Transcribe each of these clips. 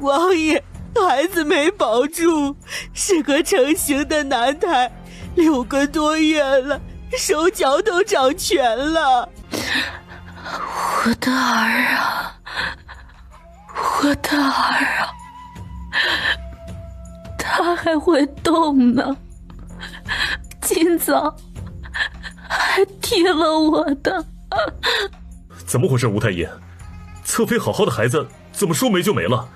王爷，孩子没保住，是个成型的男胎，6个多月了，手脚都长全了。我的儿啊，我的儿啊，他还会动呢，今早还踢了我的。怎么回事，吴太医？侧妃好好的孩子怎么说没就没了？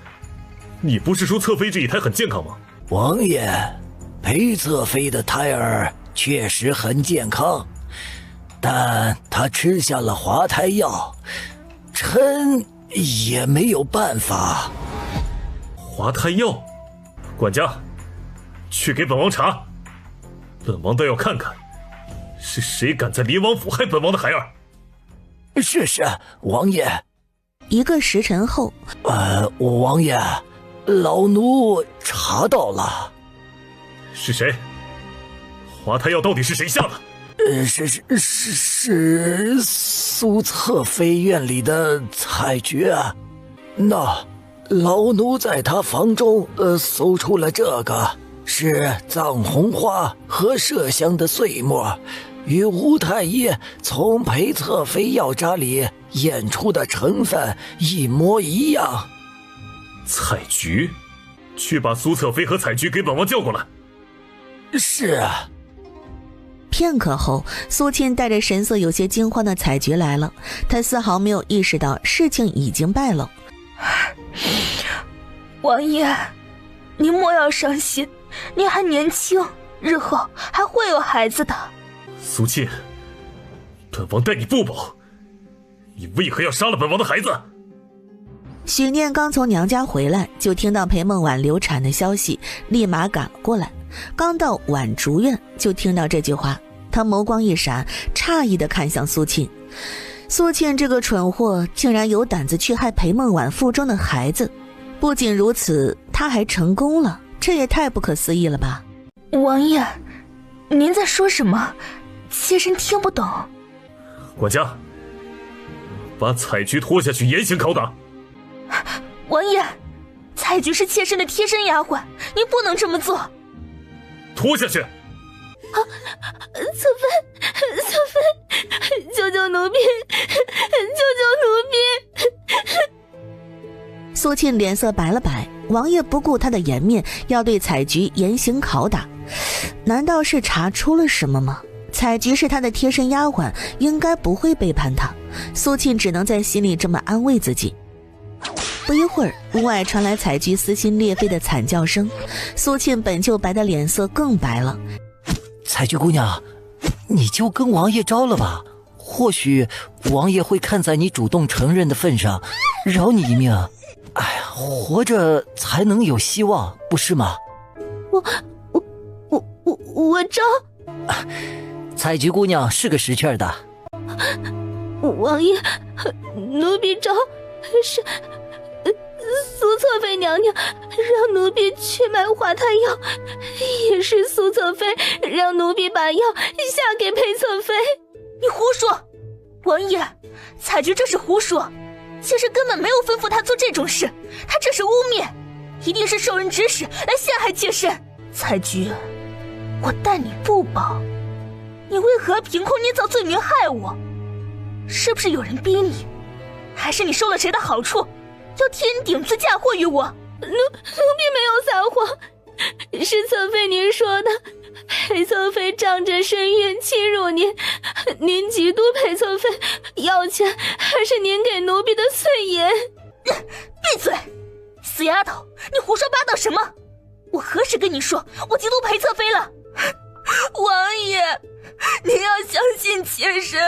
你不是说侧妃这一胎很健康吗？王爷，裴侧妃的胎儿确实很健康，但她吃下了滑胎药，臣也没有办法。滑胎药？管家，去给本王查，本王倒要看看是谁敢在林王府害本王的孩儿。是，王爷。1个时辰后，王爷，老奴查到了。是谁？滑胎药到底是谁下的？是苏侧妃院里的采菊。那老奴在他房中搜出了这个，是藏红花和麝香的碎末，与吴太医从裴侧妃药渣里验出的成分一模一样。采菊？去把苏侧妃和采菊给本王叫过来。是啊。片刻后，苏沁带着神色有些惊慌的采菊来了，他丝毫没有意识到事情已经败露。王爷，您莫要伤心，您还年轻，日后还会有孩子的。苏沁，本王待你不薄，你为何要杀了本王的孩子？许念刚从娘家回来，就听到裴梦婉流产的消息，立马赶了过来。刚到婉竹院，就听到这句话，他眸光一闪，诧异地看向苏沁。苏沁这个蠢货竟然有胆子去害裴梦婉腹中的孩子，不仅如此，他还成功了，这也太不可思议了吧。王爷，您在说什么？妾身听不懂。管家，把采菊拖下去严刑拷打。王爷，采菊是妾身的贴身丫鬟，您不能这么做。拖下去。侧妃，救救奴婢，救救奴婢。苏沁脸色白了白，王爷不顾他的颜面，要对采菊严刑拷打，难道是查出了什么吗？采菊是他的贴身丫鬟，应该不会背叛他。苏沁只能在心里这么安慰自己。不一会儿，屋外传来采菊撕心裂肺的惨叫声，苏沁本就白的脸色更白了。采菊姑娘，你就跟王爷招了吧，或许王爷会看在你主动承认的份上，饶你一命。哎呀，活着才能有希望，不是吗？我招。采菊姑娘是个识趣的。王爷，奴婢招是苏侧妃娘娘让奴婢去买滑胎药，也是苏侧妃让奴婢把药下给裴侧妃。你胡说！王爷，采菊这是胡说，妾身根本没有吩咐她做这种事，她这是污蔑，一定是受人指使来陷害妾身。采菊，我待你不薄，你为何凭空捏造罪名害我？是不是有人逼你？还是你收了谁的好处，要天顶罪嫁祸于我？奴婢没有撒谎，是侧妃您说的，裴侧妃仗着身孕欺辱您，您嫉妒裴侧妃，要钱还是您给奴婢的碎银。闭嘴，死丫头，你胡说八道什么？我何时跟你说我嫉妒裴侧妃了？王爷，您要相信妾身，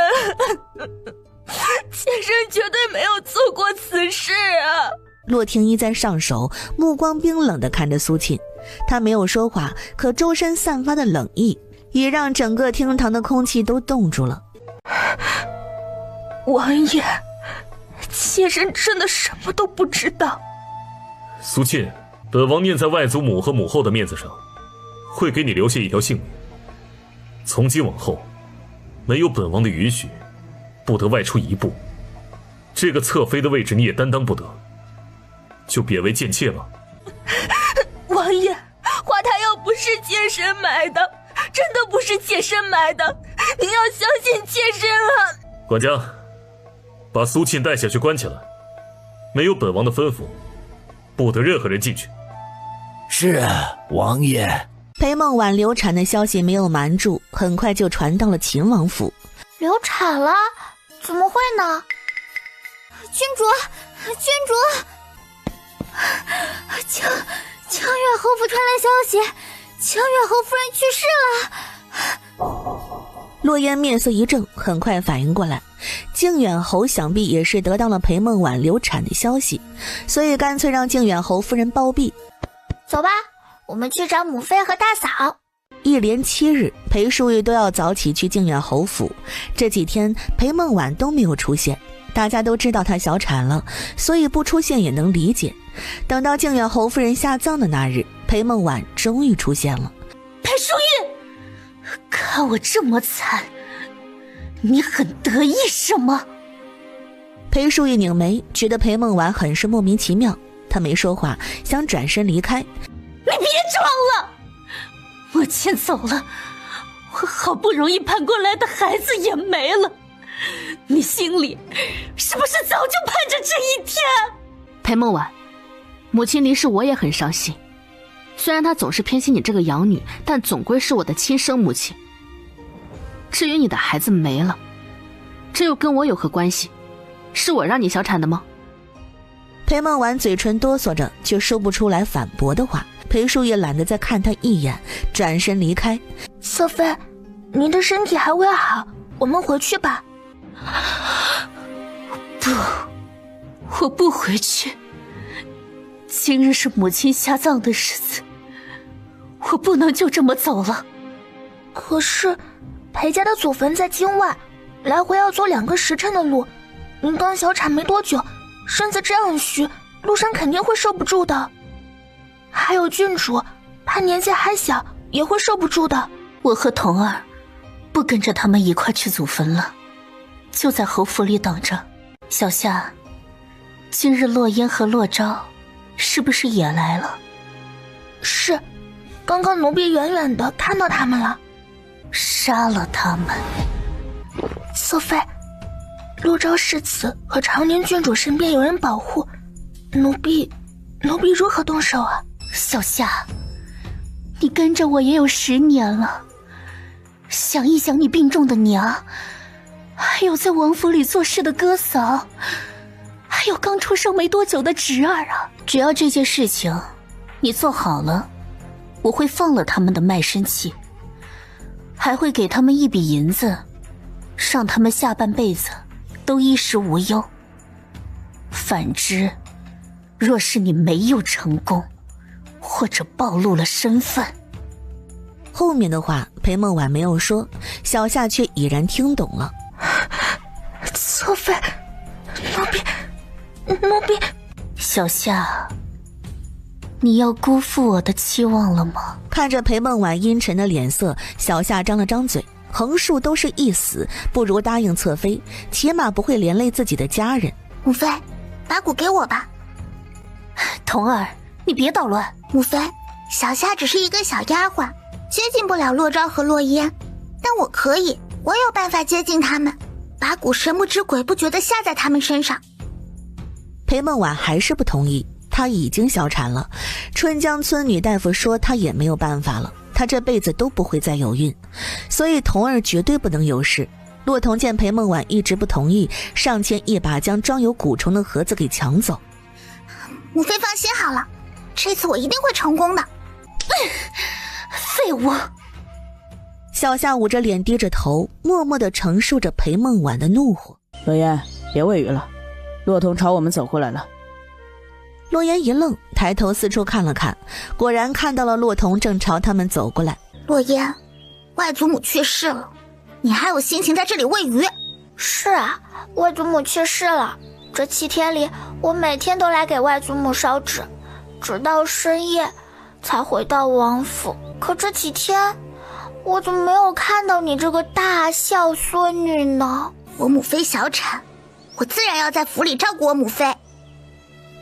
妾身绝对没有做过此事啊。骆廷一在上首，目光冰冷地看着苏沁，他没有说话，可周身散发的冷意也让整个厅堂的空气都冻住了。王爷，妾身真的什么都不知道。苏沁，本王念在外祖母和母后的面子上，会给你留下一条性命。从今往后，没有本王的允许，不得外出一步。这个侧妃的位置你也担当不得。就别为贱妾了。王爷，华太药不是妾身买的，真的不是妾身买的，您要相信妾身啊！管家，把苏沁带下去关起来，没有本王的吩咐，不得任何人进去。是，王爷。裴梦婉流产的消息没有瞒住，很快就传到了秦王府。流产了？怎么会呢？君主，清远侯府传来消息，清远侯夫人去世了。洛烟面色一正，很快反应过来，靖远侯想必也是得到了裴梦婉流产的消息，所以干脆让靖远侯夫人包庇。走吧，我们去找母妃和大嫂。一连7日，裴淑玉都要早起去靖远侯府。这几天裴梦婉都没有出现，大家都知道她小产了，所以不出现也能理解。等到靖远侯夫人下葬的那日，裴梦婉终于出现了。裴淑玉，看我这么惨，你很得意是吗？裴淑玉拧眉，觉得裴梦婉很是莫名其妙，她没说话，想转身离开。你别装了，母亲走了，我好不容易盼过来的孩子也没了，你心里是不是早就盼着这一天？裴梦婉，母亲离世我也很伤心，虽然她总是偏心你这个养女，但总归是我的亲生母亲。至于你的孩子没了，这又跟我有何关系？是我让你小产的吗？裴梦婉嘴唇哆嗦着，却说不出来反驳的话。裴淑也懒得再看他一眼，转身离开。瑟妃，您的身体还未好，我们回去吧。不，我不回去。今日是母亲下葬的日子，我不能就这么走了。可是裴家的祖坟在京外，来回要走2个时辰的路，您刚小产没多久，身子这样虚，路上肯定会受不住的。还有郡主，他年纪还小，也会受不住的。我和童儿不跟着他们一块去祖坟了，就在侯府里等着。小夏，今日洛烟和洛昭是不是也来了？是，刚刚奴婢远远的看到他们了。杀了他们。瑟妃，洛昭世子和长宁郡主身边有人保护，奴婢如何动手啊？小夏，你跟着我也有10年了，想一想你病重的娘，还有在王府里做事的哥嫂，还有刚出生没多久的侄儿啊！只要这件事情你做好了，我会放了他们的卖身契，还会给他们一笔银子，让他们下半辈子都衣食无忧。反之，若是你没有成功，或者暴露了身份。后面的话裴梦婉没有说，小夏却已然听懂了。侧妃，奴婢。小夏，你要辜负我的期望了吗？看着裴梦婉阴沉的脸色，小夏张了张嘴，横竖都是一死，不如答应侧妃，起码不会连累自己的家人。母妃，把鼓给我吧。童儿，你别捣乱。母妃，小夏只是一个小丫鬟，接近不了洛昭和洛烟，但我可以，我有办法接近他们，把鼓神不知鬼不觉地下在他们身上。裴梦婉还是不同意，她已经小产了，春江村女大夫说她也没有办法了，她这辈子都不会再有孕，所以童儿绝对不能有事。洛童见裴梦婉一直不同意，上前一把将装有蛊虫的盒子给抢走。母妃放心好了，这次我一定会成功的。废物！小夏捂着脸低着头，默默地承受着裴梦婉的怒火。洛烟，别喂鱼了，洛童朝我们走过来了。洛烟一愣，抬头四处看了看，果然看到了洛童正朝他们走过来。洛烟，外祖母去世了，你还有心情在这里喂鱼？是啊，外祖母去世了，这7天里我每天都来给外祖母烧纸，直到深夜才回到王府。可这几天我怎么没有看到你这个大孝孙女呢？我母妃小产，我自然要在府里照顾我母妃。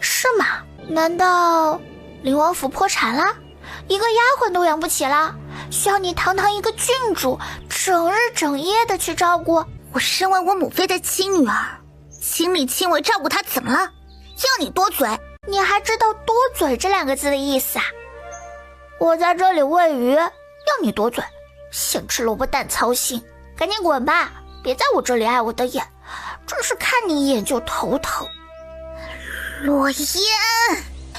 是吗？难道灵王府破产了？一个丫鬟都养不起了，需要你堂堂一个郡主整日整夜的去照顾？我身为我母妃的亲女儿，亲力亲为照顾她怎么了？要你多嘴？你还知道多嘴这2个字的意思啊？我在这里喂鱼，要你多嘴，咸吃萝卜淡操心，赶紧滚吧，别在我这里碍我的眼，真是看你一眼就头疼。洛烟，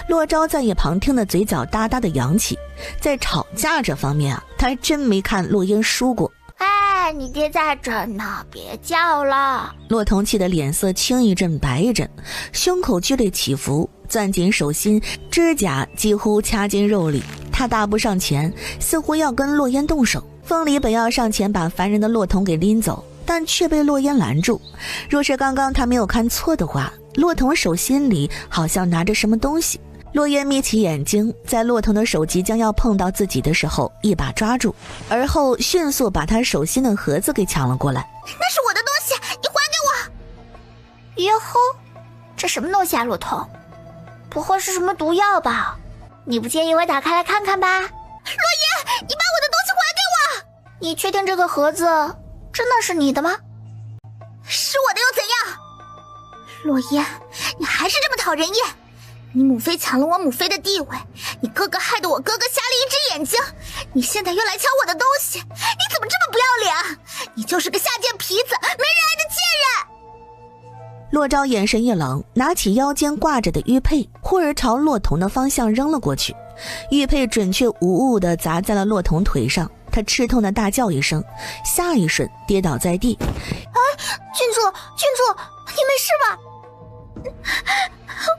洛昭在一旁听得嘴角大大的扬起，在吵架这方面啊，他还真没看洛烟输过。哎，你爹在这呢，别叫了。洛彤气得脸色青一阵白一阵，胸口剧烈起伏，攥紧手心，指甲几乎掐进肉里。他搭不上前，似乎要跟洛烟动手。风里本要上前把烦人的洛彤给拎走，但却被洛烟拦住。若是刚刚他没有看错的话，洛彤手心里好像拿着什么东西。洛烟眯起眼睛，在洛彤的手即将要碰到自己的时候一把抓住，而后迅速把他手心的盒子给抢了过来。那是我的东西，你还给我！哟吼，这什么东西啊，洛彤？不会是什么毒药吧？你不介意我打开来看看吧？洛烟，你把我的东西还给我！你确定这个盒子真的是你的吗？是我的又怎样？洛烟，你还是这么讨人厌。你母妃抢了我母妃的地位，你哥哥害得我哥哥瞎了一只眼睛，你现在又来抢我的东西，你怎么这么不要脸？你就是个下贱皮子，没人爱的贱人！洛昭眼神一冷，拿起腰间挂着的玉佩，忽而朝洛彤的方向扔了过去。玉佩准确无误地砸在了洛彤腿上，他吃痛的大叫一声，下一瞬跌倒在地。郡主，你没事吧？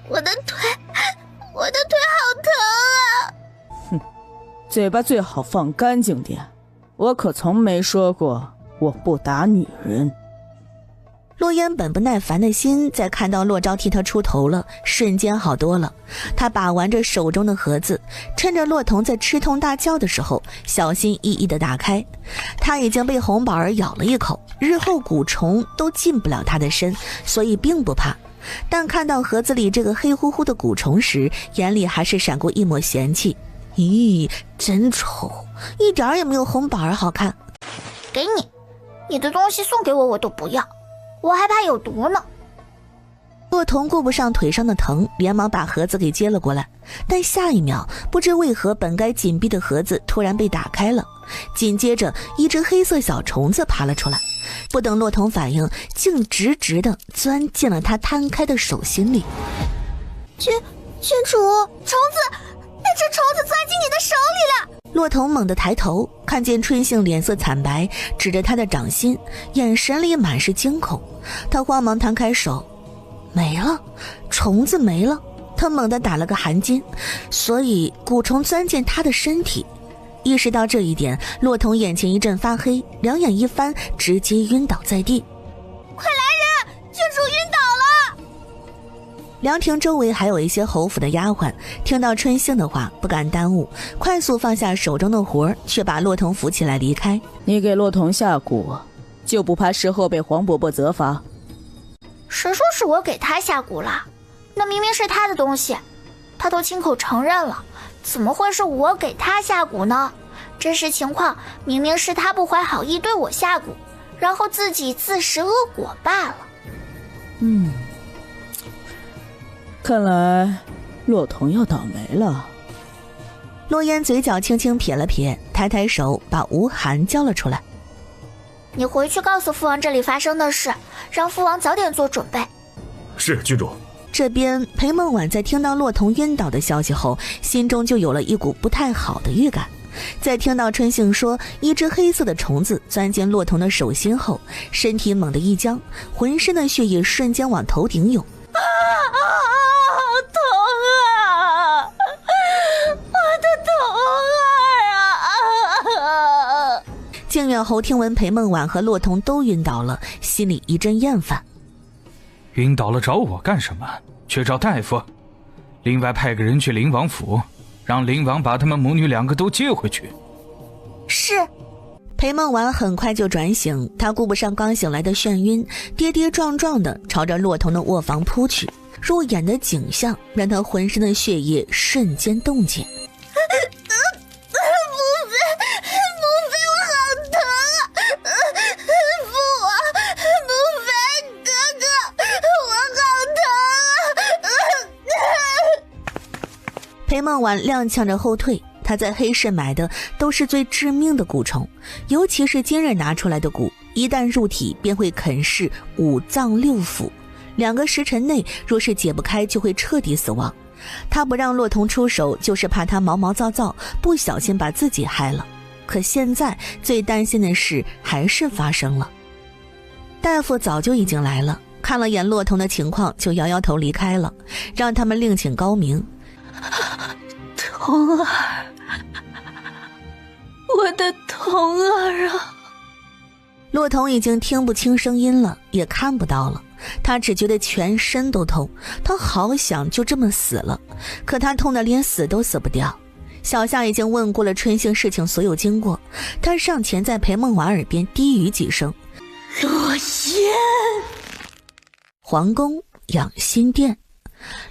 我的腿好疼啊！哼，嘴巴最好放干净点，我可从没说过我不打女人。洛烟本不耐烦的心在看到洛昭替他出头了，瞬间好多了。他把玩着手中的盒子，趁着洛彤在吃痛大叫的时候，小心翼翼地打开。他已经被红宝儿咬了一口，日后蛊虫都进不了他的身，所以并不怕。但看到盒子里这个黑乎乎的蛊虫时，眼里还是闪过一抹嫌弃。咦，真丑，一点也没有红宝儿好看。给你，你的东西送给我都不要，我还怕有毒呢。洛彤顾不上腿上的疼，连忙把盒子给接了过来，但下一秒不知为何本该紧闭的盒子突然被打开了，紧接着一只黑色小虫子爬了出来，不等洛彤反应，竟直直地钻进了他摊开的手心里。郡主，虫子，那只虫子钻进你的手里了！洛彤猛地抬头，看见春杏脸色惨白，指着他的掌心，眼神里满是惊恐。他慌忙摊开手，没了，虫子没了。他猛地打了个寒噤，所以蛊虫钻进他的身体。意识到这一点，洛彤眼前一阵发黑，两眼一翻，直接晕倒在地。快来人，郡主晕倒了！凉亭周围还有一些侯府的丫鬟，听到春杏的话，不敢耽误，快速放下手中的活，却把洛彤扶起来离开。你给洛彤下蛊，就不怕事后被黄伯伯责罚？谁说是我给他下蛊了？那明明是他的东西，他都亲口承认了，怎么会是我给他下蛊呢？真实情况明明是他不怀好意对我下蛊，然后自己自食恶果罢了。看来洛彤要倒霉了。洛烟嘴角轻轻撇了撇，抬抬手把吴寒叫了出来。你回去告诉父王这里发生的事，让父王早点做准备。是，郡主。这边裴梦婉在听到洛彤晕倒的消息后，心中就有了一股不太好的预感。在听到春杏说一只黑色的虫子钻进洛彤的手心后，身体猛地一僵，浑身的血液瞬间往头顶涌。好痛啊！我的头啊！靖远侯听闻裴梦婉和洛彤都晕倒了，心里一阵厌烦。晕倒了找我干什么？去找大夫。另外派个人去灵王府，让灵王把他们母女两个都接回去。是。裴梦婉很快就转醒，她顾不上刚醒来的眩晕，跌跌撞撞地朝着洛彤的卧房扑去。肉眼的景象让他浑身的血液瞬间冻结。裴梦婉踉跄着后退，她在黑市买的都是最致命的蛊虫，尤其是今日拿出来的蛊，一旦入体便会啃噬五脏六腑，2个时辰内若是解不开就会彻底死亡。她不让骆童出手，就是怕他毛毛躁躁不小心把自己害了。可现在最担心的事还是发生了。大夫早就已经来了，看了眼骆童的情况就摇摇头离开了，让他们另请高明。童儿，我的童儿啊！骆童已经听不清声音了，也看不到了，他只觉得全身都痛，他好想就这么死了，可他痛得连死都死不掉。小夏已经问过了春兴事情所有经过，他上前在裴梦婉耳边低语几声：落烟。皇宫养心殿，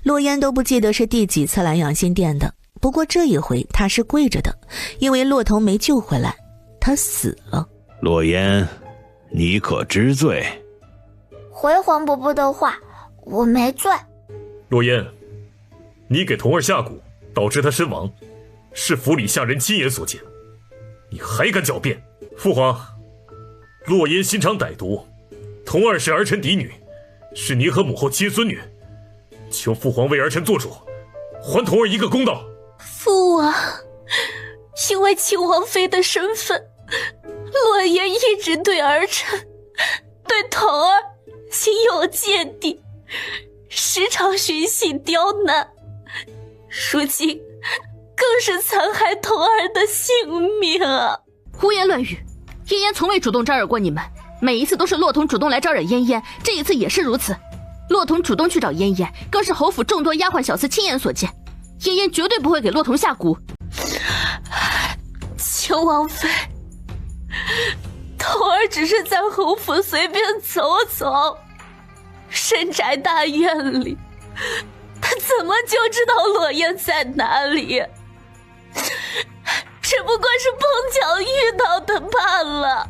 洛烟都不记得是第几次来养心殿的，不过这一回他是跪着的，因为骆童没救回来，他死了。洛烟，你可知罪？回皇伯伯的话，我没罪。洛烟，你给童儿下蛊，导致他身亡，是府里下人亲眼所见，你还敢狡辩？父皇，洛烟心肠歹毒，童儿是儿臣嫡女，是您和母后亲孙女，求父皇为儿臣做主，还童儿一个公道。父王，因为亲王妃的身份，洛言一直对儿臣、对童儿心有芥蒂，时常寻衅刁难，如今更是残害童儿的性命啊！胡言乱语，嫣嫣从未主动招惹过你们，每一次都是骆童主动来招惹嫣嫣，这一次也是如此。骆童主动去找嫣嫣，更是侯府众多丫鬟小厮亲眼所见，嫣嫣绝对不会给骆童下蛊。亲王妃，童儿只是在侯府随便走走，深宅大院里，他怎么就知道洛言在哪里？只不过是碰巧遇到的罢了。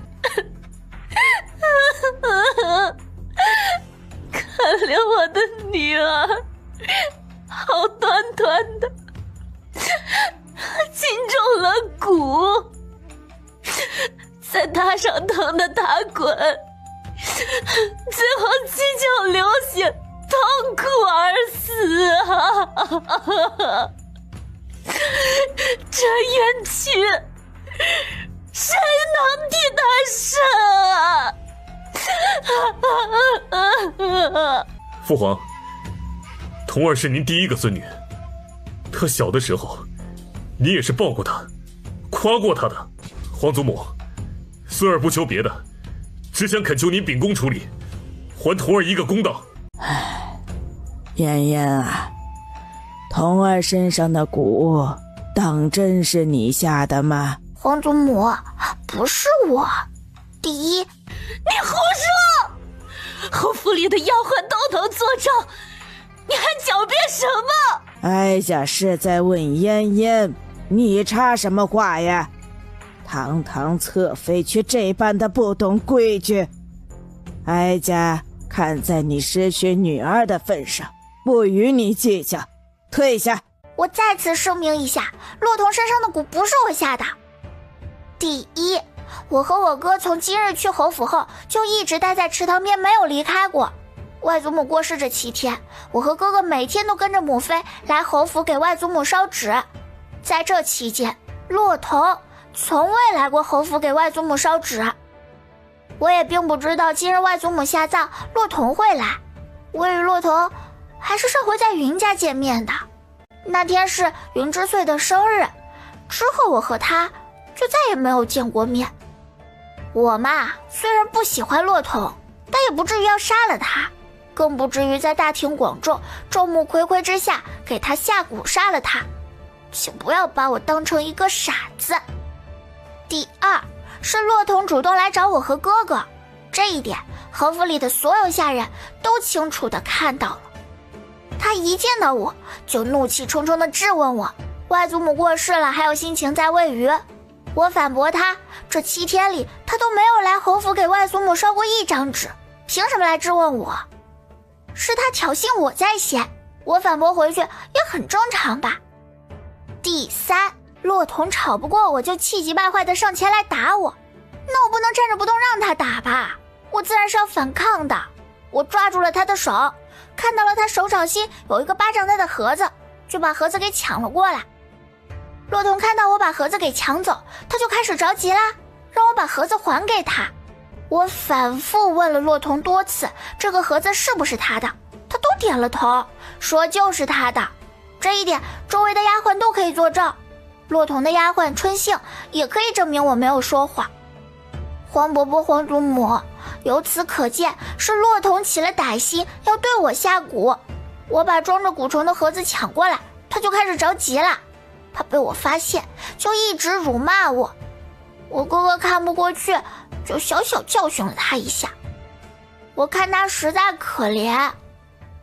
可怜我的女儿，好端端的进中了蛊，再搭上疼的打滚，最后七窍流血，痛苦而死啊！这冤屈谁能替他伸啊？父皇，童儿是您第一个孙女，她小的时候你也是抱过她，夸过她的。皇祖母，孙儿不求别的，只想恳求您秉公处理，还童儿一个公道。嫣嫣啊，童儿身上的蛊当真是你下的吗？皇祖母，不是我。第一，你胡说！侯府里的丫鬟都能作证，你还狡辩什么？哀家是在问嫣嫣，你插什么话呀？堂堂侧妃却这般的不懂规矩，哀家看在你失去女儿的份上，不与你计较，退下。我再次声明一下，骆童身上的蛊不是我下的。第一，我和我哥从今日去侯府后，就一直待在池塘边，没有离开过。外祖母过世这7天，我和哥哥每天都跟着母妃来侯府给外祖母烧纸。在这期间，骆童从未来过侯府给外祖母烧纸。我也并不知道今日外祖母下葬，骆童会来。我与骆童还是上回在云家见面的，那天是云之岁的生日，之后我和他就再也没有见过面。我嘛，虽然不喜欢骆童，但也不至于要杀了他，更不至于在大庭广众、众目睽睽之下给他下蛊杀了他。请不要把我当成一个傻子。第二，是骆童主动来找我和哥哥，这一点侯府里的所有下人都清楚地看到了。他一见到我就怒气冲冲地质问我，外祖母过世了还有心情在喂鱼。我反驳他，这7天里他都没有来侯府给外祖母烧过1张纸，凭什么来质问我？是他挑衅我在先，我反驳回去也很正常吧。第3，骆童吵不过我就气急败坏地上前来打我，那我不能站着不动让他打吧，我自然是要反抗的。我抓住了他的手，看到了他手掌心有一个巴掌大的盒子，就把盒子给抢了过来。骆童看到我把盒子给抢走，他就开始着急啦，让我把盒子还给他。我反复问了骆童多次，这个盒子是不是他的，他都点了头，说就是他的。这一点周围的丫鬟都可以作证，骆童的丫鬟春杏也可以证明我没有说谎。黄伯伯、黄祖母，由此可见是骆童起了歹心，要对我下蛊。我把装着蛊虫的盒子抢过来，他就开始着急了。他被我发现，就一直辱骂我。我哥哥看不过去，就小小教训了他一下。我看他实在可怜，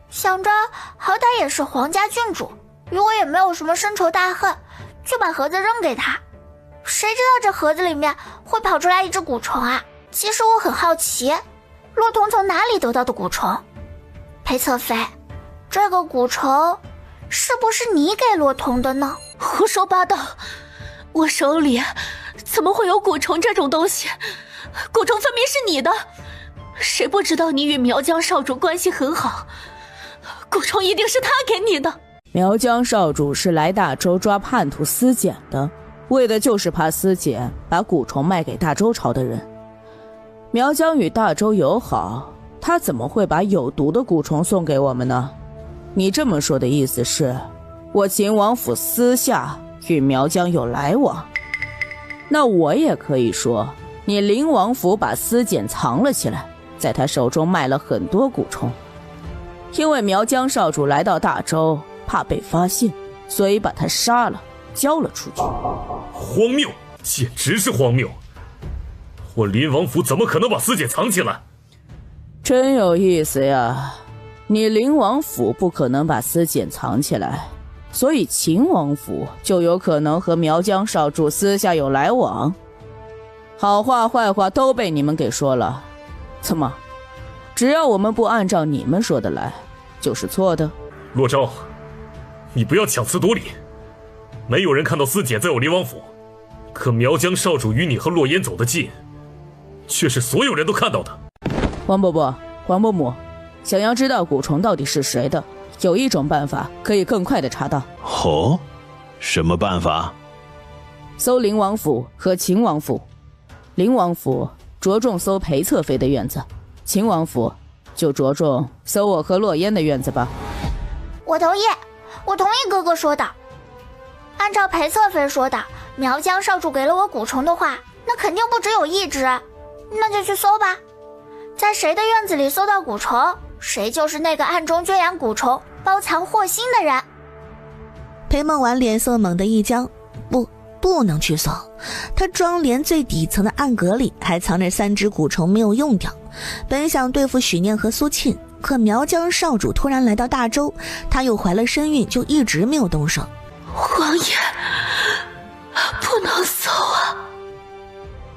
想着好歹也是皇家郡主，与我也没有什么深仇大恨，就把盒子扔给他。谁知道这盒子里面会跑出来一只蛊虫啊？其实我很好奇，骆童从哪里得到的蛊虫？裴侧妃，这个蛊虫是不是你给骆童的呢？胡说八道，我手里怎么会有蛊虫这种东西？蛊虫分明是你的，谁不知道你与苗疆少主关系很好？蛊虫一定是他给你的。苗疆少主是来大周抓叛徒司检的，为的就是怕司检把蛊虫卖给大周朝的人。苗疆与大周友好，他怎么会把有毒的蛊虫送给我们呢？你这么说的意思是，我秦王府私下与苗疆有来往？那我也可以说，你灵王府把司检藏了起来，在他手中卖了很多蛊虫。因为苗疆少主来到大周，怕被发现，所以把他杀了，交了出去。荒谬，简直是荒谬！我林王府怎么可能把司检藏起来？真有意思呀，你林王府不可能把司检藏起来，所以秦王府就有可能和苗疆少主私下有来往。好话坏话都被你们给说了，怎么？只要我们不按照你们说的来，就是错的？洛昭，你不要强词夺理。没有人看到司检在我林王府，可苗疆少主与你和洛烟走得近，却是所有人都看到的。黄伯伯、黄伯母，想要知道蛊虫到底是谁的，有一种办法可以更快的查到。哦，什么办法？搜灵王府和秦王府。灵王府着重搜裴侧妃的院子，秦王府就着重搜我和洛烟的院子吧。我同意哥哥说的。按照裴侧妃说的，苗疆少主给了我蛊虫的话，那肯定不只有1只，那就去搜吧。在谁的院子里搜到蛊虫，谁就是那个暗中圈养蛊虫、包藏祸心的人。裴梦婉脸色猛地一僵，不能去搜，他庄帘最底层的暗格里还藏着3只蛊虫没有用掉，本想对付许念和苏沁，可苗疆少主突然来到大周，他又怀了身孕，就一直没有动手。王爷，不能搜啊！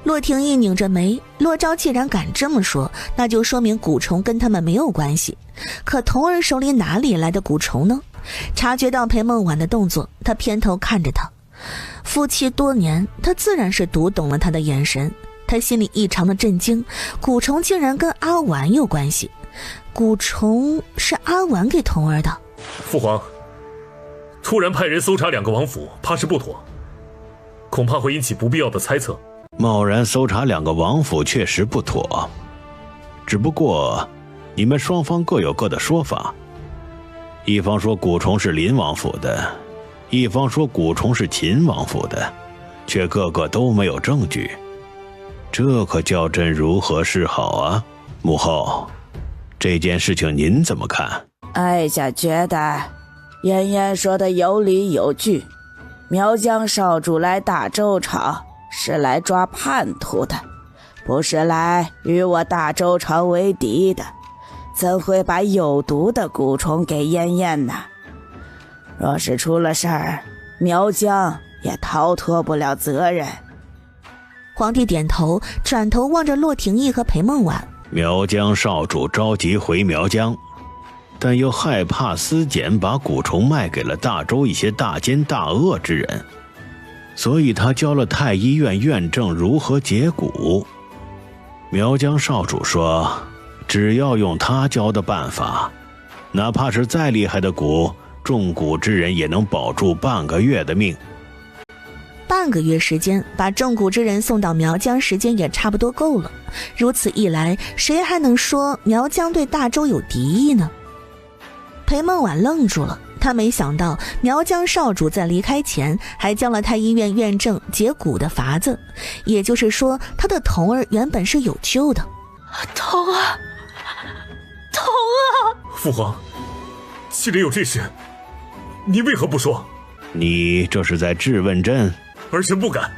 洛廷义拧着眉，洛昭既然敢这么说，那就说明蛊虫跟他们没有关系。可童儿手里哪里来的蛊虫呢？察觉到裴梦婉的动作，他偏头看着他。夫妻多年，他自然是读懂了他的眼神。他心里异常的震惊，蛊虫竟然跟阿婉有关系。蛊虫是阿婉给童儿的。父皇，突然派人搜查2个王府，怕是不妥，恐怕会引起不必要的猜测。贸然搜查2个王府确实不妥，只不过你们双方各有各的说法，一方说蛊虫是林王府的，一方说蛊虫是秦王府的，却个个都没有证据，这可叫朕如何是好啊？母后，这件事情您怎么看？哀家觉得妍妍说的有理有据，苗疆少主来大周朝是来抓叛徒的，不是来与我大周朝为敌的。怎会把有毒的蛊虫给燕燕呢？若是出了事儿，苗疆也逃脱不了责任。皇帝点头，转头望着骆廷义和裴梦婉。苗疆少主着急回苗疆，但又害怕司检把蛊虫卖给了大周一些大奸大恶之人，所以他教了太医院院正如何解蛊。苗疆少主说，只要用他教的办法，哪怕是再厉害的蛊，中蛊之人也能保住半个月的命。半个月时间，把中蛊之人送到苗疆时间也差不多够了。如此一来，谁还能说苗疆对大周有敌意呢？裴梦婉愣住了，他没想到苗疆少主在离开前还教了太医院院正解蛊的法子，也就是说，他的童儿原本是有救的。童儿，童儿！父皇，既然有这事，你为何不说？你这是在质问朕？儿臣不敢。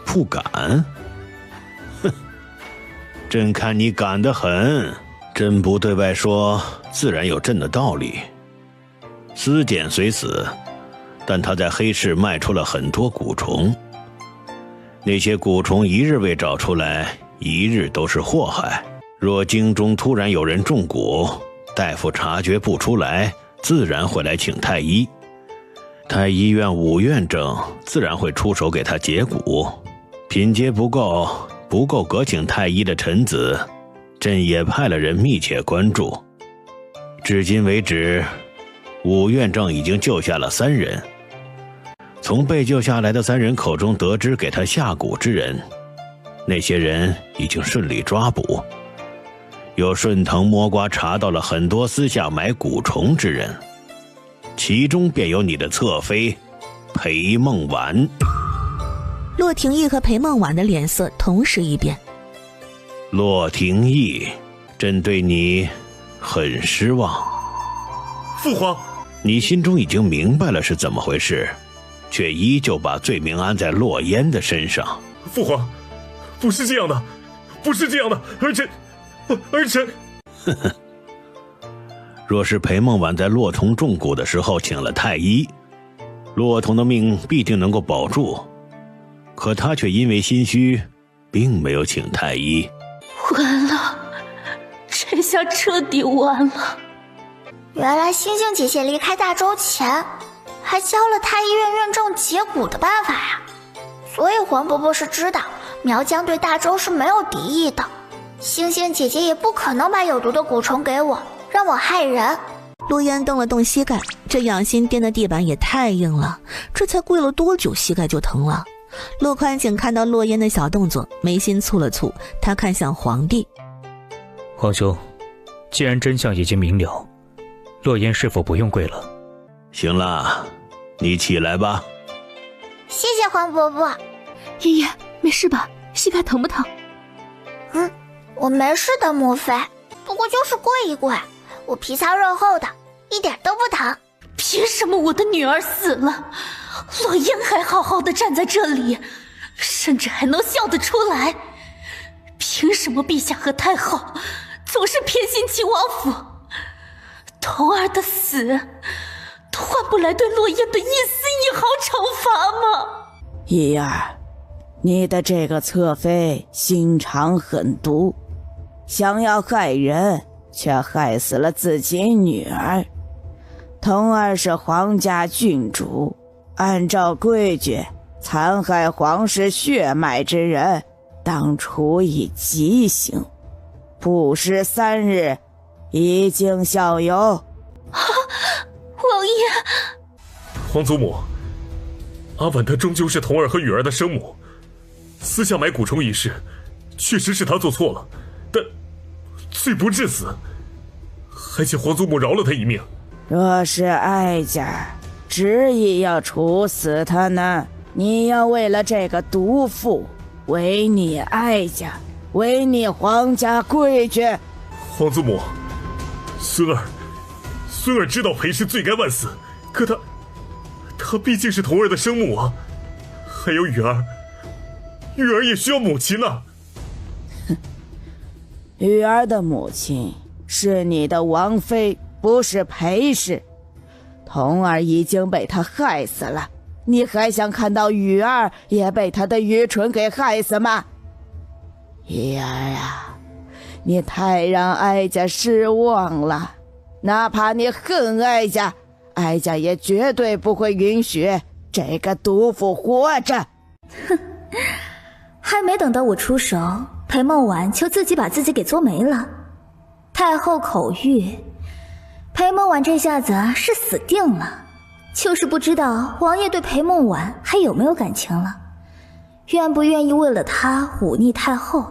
不敢？哼，朕看你敢得很。朕不对外说，自然有朕的道理。司检虽死，但他在黑市卖出了很多蛊虫。那些蛊虫一日未找出来，一日都是祸害。若京中突然有人中蛊，大夫察觉不出来，自然会来请太医。太医院武院正自然会出手给他解蛊。品阶不够革请太医的臣子，朕也派了人密切关注。至今为止，武院正已经救下了3人。从被救下来的3人口中得知给他下蛊之人，那些人已经顺利抓捕，又顺藤摸瓜查到了很多私下买蛊虫之人，其中便有你的侧妃裴梦婉。骆廷义和裴梦婉的脸色同时一变。骆廷义，朕对你很失望。父皇，你心中已经明白了是怎么回事，却依旧把罪名安在骆烟的身上。父皇，不是这样的，不是这样的，儿臣呵呵。若是裴梦婉在骆童中蛊的时候请了太医，骆童的命必定能够保住，可他却因为心虚，并没有请太医。完了，这下彻底完了。原来星星姐姐离开大周前还教了太医院院正解蛊的办法呀，所以黄伯伯是知道苗疆对大周是没有敌意的，星星姐姐也不可能把有毒的蛊虫给我，让我害人。陆烟动了动膝盖，这养心殿的地板也太硬了，这才跪了多久膝盖就疼了。陆宽景看到洛烟的小动作，眉心蹙了蹙，他看向皇帝。皇兄，既然真相已经明了，洛烟是否不用跪了？行了，你起来吧。谢谢黄伯伯。爷爷没事吧？膝盖疼不疼？我没事的，母妃，不过就是跪一跪，我皮糙肉厚的，一点都不疼。凭什么我的女儿死了，洛烟还好好的站在这里，甚至还能笑得出来？凭什么陛下和太后总是偏心秦王府？童儿的死换不来对洛烟的一丝一毫惩罚吗？怡儿，你的这个侧妃心肠狠毒，想要害人，却害死了自己女儿。童儿是皇家郡主，按照规矩，残害皇室血脉之人，当处以极刑，不时3日，以儆效尤。王爷，皇祖母，阿婉她终究是童儿和雨儿的生母，私下买蛊虫一事，确实是她做错了，但罪不至死，还请皇祖母饶了她一命。若是哀家执意要处死他呢，你要为了这个毒妇，违逆哀家，违逆皇家规矩。皇祖母，孙儿知道裴氏罪该万死，可她毕竟是童儿的生母啊，还有雨儿也需要母亲呢。雨儿的母亲是你的王妃，不是裴氏。童儿已经被他害死了，你还想看到雨儿也被他的愚蠢给害死吗？玉儿啊，你太让哀家失望了，哪怕你恨哀家，哀家也绝对不会允许这个毒妇活着。哼，还没等到我出手，裴梦婉就自己把自己给做没了。太后口谕，裴梦婉这下子是死定了，就是不知道王爷对裴梦婉还有没有感情了，愿不愿意为了她忤逆太后。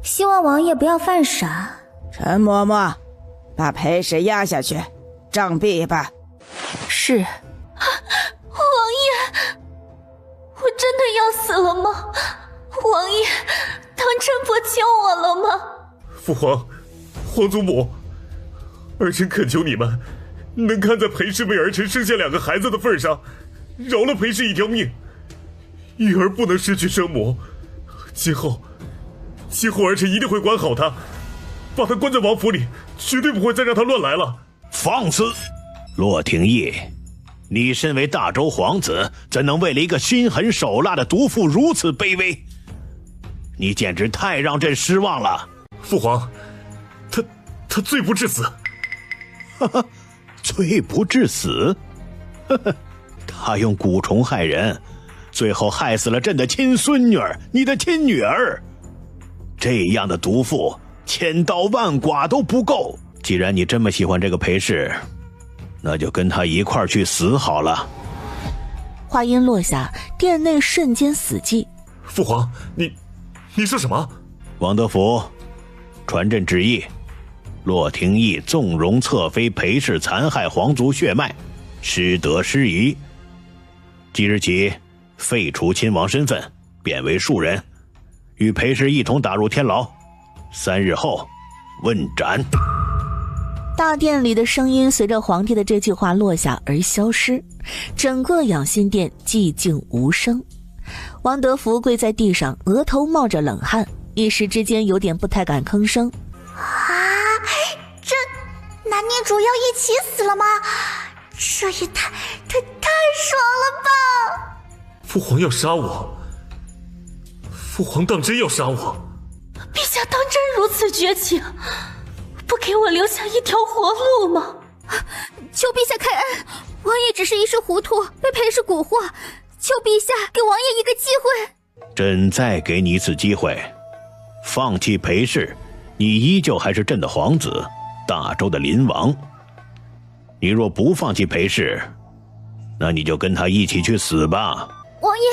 希望王爷不要犯傻。陈嬷嬷，把裴氏押下去，杖毙吧。是。王爷，我真的要死了吗？王爷，当真不救我了吗？父皇，皇祖母，儿臣恳求你们，能看在裴氏为儿臣生下2个孩子的份上，饶了裴氏一条命。玉儿不能失去生母，今后儿臣一定会管好她，把她关在王府里，绝对不会再让她乱来了。放肆！骆廷义，你身为大周皇子，怎能为了一个心狠手辣的毒妇如此卑微？你简直太让朕失望了。父皇，他罪不至死。哈哈，罪不至死？呵呵，他用蛊虫害人，最后害死了朕的亲孙女儿，你的亲女儿。这样的毒妇，千刀万剐都不够。既然你这么喜欢这个裴氏，那就跟他一块儿去死好了。话音落下，殿内瞬间死寂。父皇，你说什么？王德福，传朕旨意，骆廷义纵容侧妃裴氏残害皇族血脉，失德失仪。即日起废除亲王身份，贬为庶人，与裴氏一同打入天牢，3日后问斩。大殿里的声音随着皇帝的这句话落下而消失，整个养心殿寂静无声。王德福跪在地上，额头冒着冷汗，一时之间有点不太敢吭声。这男女主要一起死了吗？这也太爽了吧！父皇要杀我，父皇当真要杀我？陛下当真如此绝情，不给我留下一条活路吗？求陛下开恩，王爷只是一时糊涂，被裴氏蛊惑，求陛下给王爷一个机会。朕再给你一次机会，放弃裴氏，你依旧还是朕的皇子，大周的临王。你若不放弃裴氏，那你就跟他一起去死吧。王爷，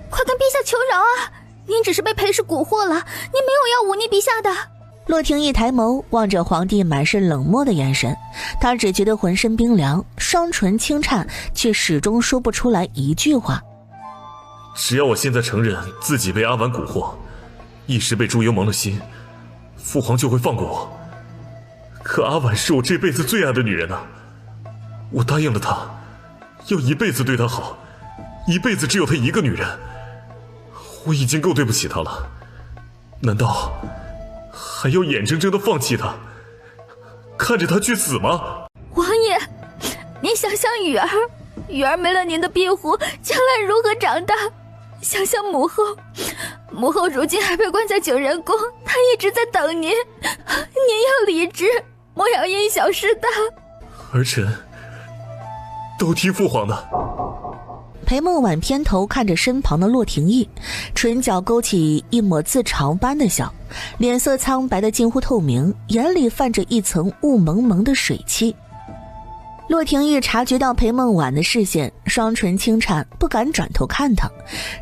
快跟陛下求饶啊！您只是被裴氏蛊惑了，您没有要忤逆陛下的。骆廷义抬眸望着皇帝满是冷漠的眼神，他只觉得浑身冰凉，双唇轻颤，却始终说不出来一句话。只要我现在承认自己被阿婉蛊惑，一时被猪油蒙了心，父皇就会放过我。可阿婉是我这辈子最爱的女人啊，我答应了她，要一辈子对她好，一辈子只有她一个女人。我已经够对不起她了，难道还要眼睁睁地放弃她，看着她去死吗？王爷，您想想雨儿没了您的庇护，将来如何长大？想想母后如今还被关在九人宫，她一直在等您，您要理智，莫要因小失大。儿臣都听父皇的。裴梦婉偏头看着身旁的骆廷义，唇角勾起一抹自嘲般的笑，脸色苍白的近乎透明，眼里泛着一层雾蒙蒙的水汽。骆廷义察觉到裴梦婉的视线，双唇轻颤，不敢转头看他，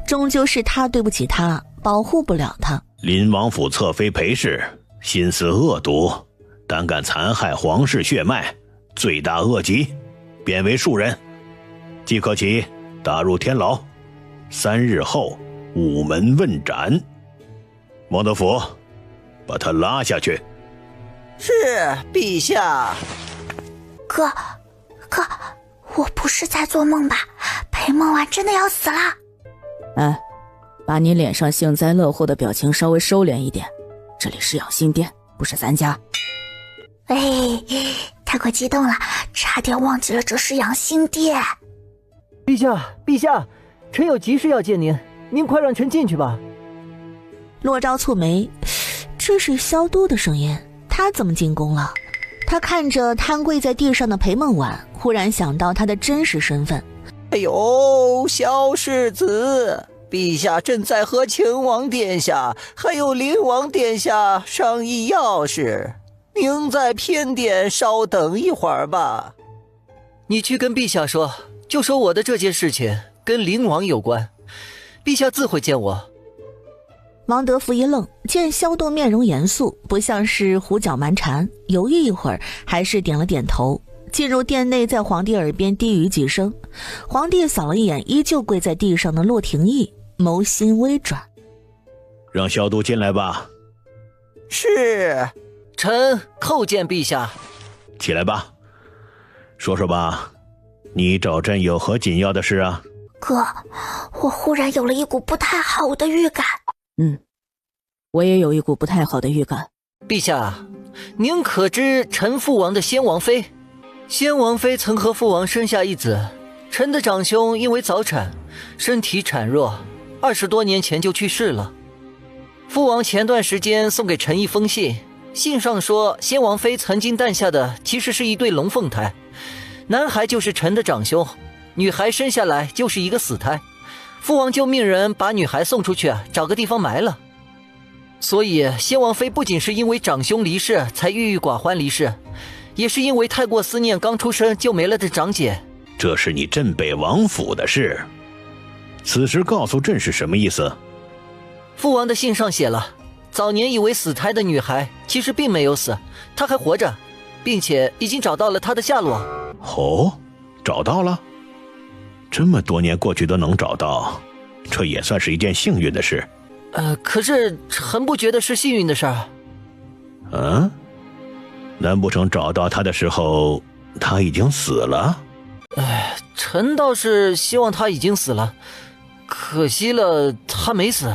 终究是他对不起他，保护不了他。临王府侧妃裴氏心思恶毒，胆敢残害皇室血脉，罪大恶极，贬为庶人，即可起打入天牢，3日后午门问斩。王德福，把他拉下去。是，陛下。哥，我不是在做梦吧？裴梦婉真的要死了？哎，把你脸上幸灾乐祸的表情稍微收敛一点，这里是养心殿，不是咱家。哎，太过激动了，差点忘记了这是养心殿。陛下，陛下，臣有急事要见您，您快让臣进去吧。洛昭蹙眉，这是萧都的声音，他怎么进宫了？他看着瘫跪在地上的裴梦婉，忽然想到他的真实身份。哎呦，萧世子，陛下正在和秦王殿下还有灵王殿下商议要事，您在偏殿稍等一会儿吧。你去跟陛下说，就说我的这件事情跟灵王有关，陛下自会见我。王德福一愣，见萧栋面容严肃，不像是胡搅蛮缠，犹豫一会儿，还是点了点头。进入殿内，在皇帝耳边低语几声。皇帝扫了一眼依旧跪在地上的洛廷义，眸心微转，让萧都进来吧。是，臣叩见陛下。起来吧，说说吧，你找朕有何紧要的事啊？哥，我忽然有了一股不太好的预感。我也有一股不太好的预感。陛下，您可知陈父王的先王妃？先王妃曾和父王生下一子，臣的长兄因为早产，身体孱弱，20多年前就去世了。父王前段时间送给臣一封信，信上说先王妃曾经诞下的其实是一对龙凤胎，男孩就是臣的长兄，女孩生下来就是一个死胎。父王就命人把女孩送出去，找个地方埋了。所以先王妃不仅是因为长兄离世才郁郁寡欢离世，也是因为太过思念刚出生就没了的长姐。这是你镇北王府的事，此时告诉朕是什么意思？父王的信上写了，早年以为死胎的女孩其实并没有死，她还活着，并且已经找到了她的下落。哦，找到了？这么多年过去都能找到，这也算是一件幸运的事。可是臣不觉得是幸运的事儿。难不成找到他的时候他已经死了？臣倒是希望他已经死了，可惜了他没死。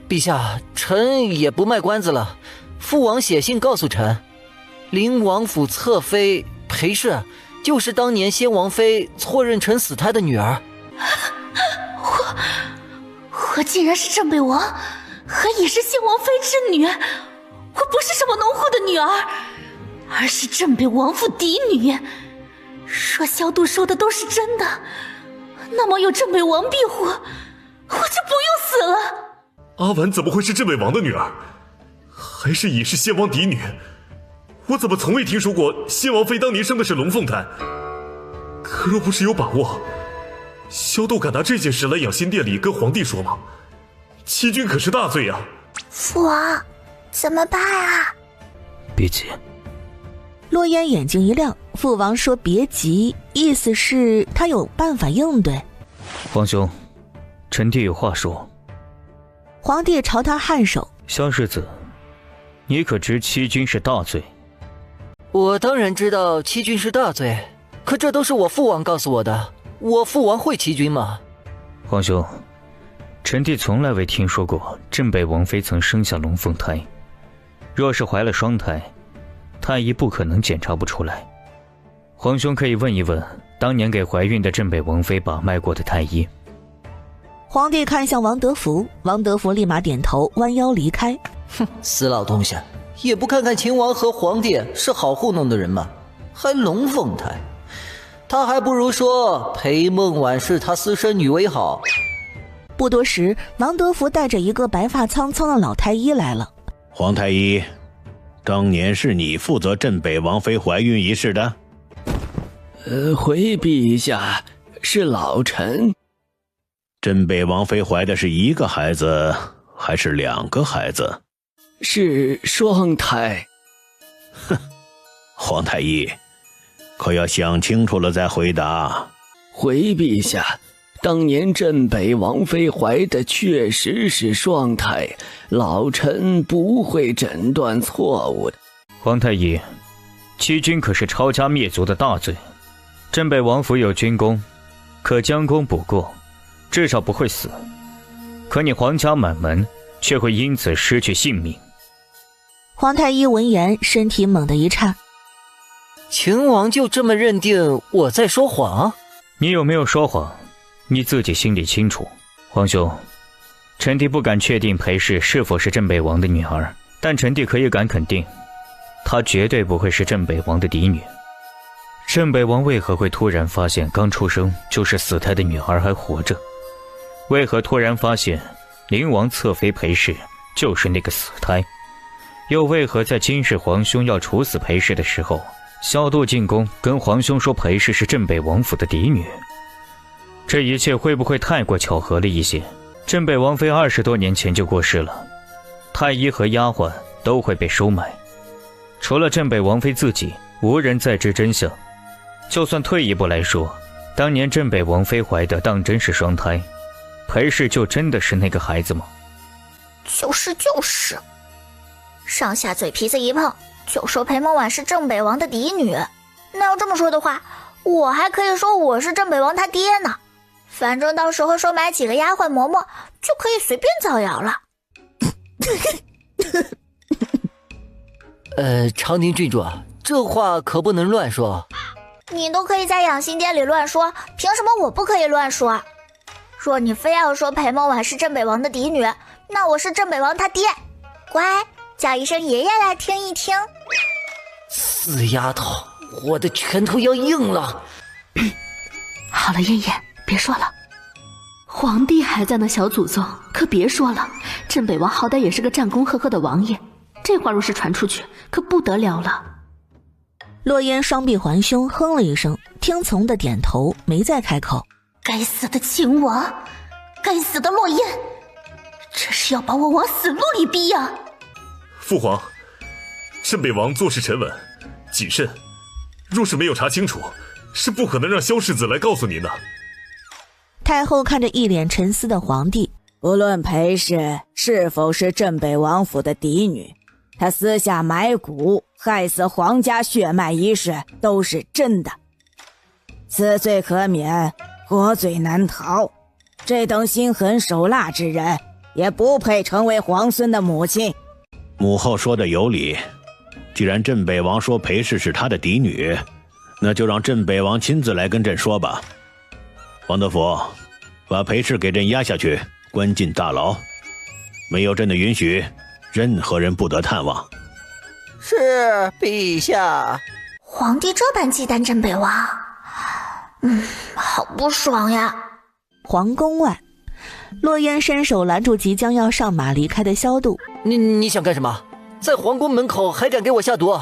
陛下，臣也不卖关子了，父王写信告诉臣，灵王府侧妃裴氏就是当年先王妃错认成死胎的女儿。我竟然是镇北王，和也是先王妃之女。我不是什么农户的女儿，而是镇北王府嫡女。若萧度说的都是真的，那么有镇北王庇护，我就不用死了。阿婉怎么会是镇北王的女儿？还是已是先王嫡女？我怎么从未听说过先王妃当年生的是龙凤胎？可若不是有把握，萧斗敢拿这件事来养心殿里跟皇帝说吗？欺君可是大罪啊！父王，怎么办啊？别急。洛烟眼睛一亮，父王说别急，意思是他有办法应对。皇兄，臣弟有话说。皇帝朝他颔首。萧世子，你可知欺君是大罪？我当然知道欺君是大罪，可这都是我父王告诉我的，我父王会欺君吗？皇兄，臣弟从来未听说过镇北王妃曾生下龙凤胎，若是怀了双胎，太医不可能检查不出来。皇兄可以问一问当年给怀孕的镇北王妃把脉过的太医。皇帝看向王德福，王德福立马点头，弯腰离开。哼，死老东西，也不看看秦王和皇帝是好糊弄的人吗？还龙凤胎，他还不如说裴梦婉是他私生女为好。不多时，王德福带着一个白发苍苍的老太医来了。皇太医，当年是你负责镇北王妃怀孕一事的？回陛下，是老臣。镇北王妃怀的是一个孩子还是2个孩子？是双胎。哼，皇太医，可要想清楚了再回答。回陛下，当年镇北王妃怀的确实是双胎，老臣不会诊断错误的。皇太医，欺君可是抄家灭族的大罪，镇北王府有军功，可将功补过，至少不会死。可你皇家满门却会因此失去性命。皇太医闻言，身体猛地一颤。秦王就这么认定我在说谎？你有没有说谎，你自己心里清楚。皇兄，臣弟不敢确定裴氏是否是镇北王的女儿，但臣弟可以敢肯定，她绝对不会是镇北王的嫡女。镇北王为何会突然发现刚出生就是死胎的女儿还活着？为何突然发现灵王侧妃裴氏就是那个死胎？又为何在今日皇兄要处死裴氏的时候，萧度进宫跟皇兄说裴氏是镇北王府的嫡女？这一切会不会太过巧合了一些？镇北王妃20多年前就过世了，太医和丫鬟都会被收买，除了镇北王妃自己，无人再知真相。就算退一步来说，当年镇北王妃怀的当真是双胎，裴氏就真的是那个孩子吗？就是，上下嘴皮子一碰，就说裴梦婉是镇北王的嫡女。那要这么说的话，我还可以说我是镇北王他爹呢。反正到时候收买几个丫鬟嬷嬷，就可以随便造谣了。长宁郡主，这话可不能乱说。你都可以在养心殿里乱说，凭什么我不可以乱说？若你非要说裴梦婉是镇北王的嫡女，那我是镇北王他爹。乖，叫一声爷爷来听一听。死丫头，我的拳头要硬了。好了，燕燕，别说了。皇帝还在呢，小祖宗，可别说了。镇北王好歹也是个战功赫赫的王爷，这话若是传出去，可不得了了。洛烟双臂环胸，哼了一声，听从的点头，没再开口。该死的秦王，该死的洛烟，这是要把我往死路里逼呀！父皇，镇北王做事沉稳谨慎，若是没有查清楚，是不可能让萧世子来告诉您的。太后看着一脸沉思的皇帝，无论裴氏是否是镇北王府的嫡女，她私下买蛊害死皇家血脉一事都是真的，此罪可免，国罪难逃。这等心狠手辣之人，也不配成为皇孙的母亲。母后说的有理，既然镇北王说裴氏是他的嫡女，那就让镇北王亲自来跟朕说吧。王德福，把裴氏给朕押下去，关进大牢，没有朕的允许，任何人不得探望。是，陛下。皇帝这般忌惮镇北王，好不爽呀。皇宫外，洛烟伸手拦住即将要上马离开的萧度。你想干什么？在皇宫门口还敢给我下毒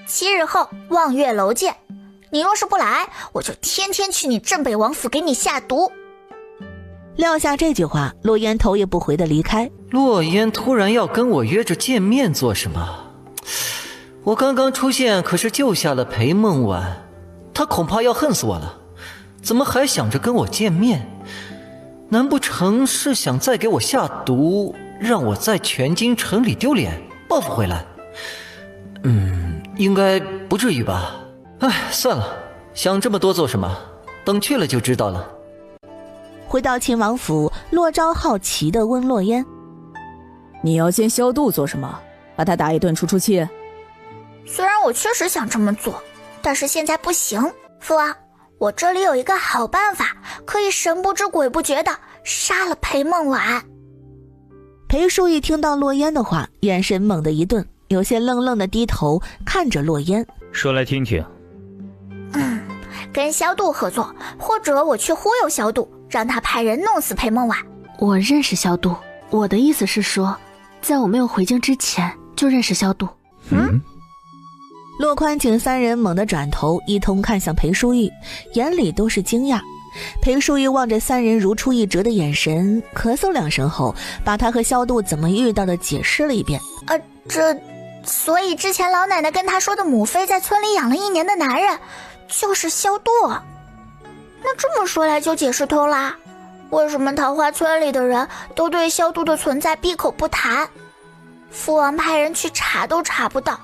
？7日后望月楼见。你若是不来，我就天天去你镇北王府给你下毒。撂下这句话，洛烟头也不回的离开。洛烟突然要跟我约着见面做什么？我刚刚出现可是救下了裴梦婉，他恐怕要恨死我了，怎么还想着跟我见面？难不成是想再给我下毒，让我在全京城里丢脸，报复回来？应该不至于吧。算了，想这么多做什么？等去了就知道了。回到秦王府，洛昭好奇地问洛烟：“你要见萧度做什么？把他打一顿出气？”虽然我确实想这么做，但是现在不行。父王，我这里有一个好办法，可以神不知鬼不觉的杀了裴梦婉。裴叔一听到洛烟的话，眼神猛地一顿，有些愣愣的低头看着洛烟。说来听听。跟萧度合作，或者我去忽悠萧度，让他派人弄死裴梦婉。我认识萧度，我的意思是说，在我没有回京之前就认识萧度。洛宽景三人猛地转头，一同看向裴淑玉，眼里都是惊讶。裴淑玉望着三人如出一辙的眼神，咳嗽2声后，把他和萧度怎么遇到的解释了一遍。所以之前老奶奶跟他说的母妃在村里养了1年的男人，就是萧度。那这么说来就解释通啦，为什么桃花村里的人都对萧度的存在闭口不谈？父王派人去查都查不到，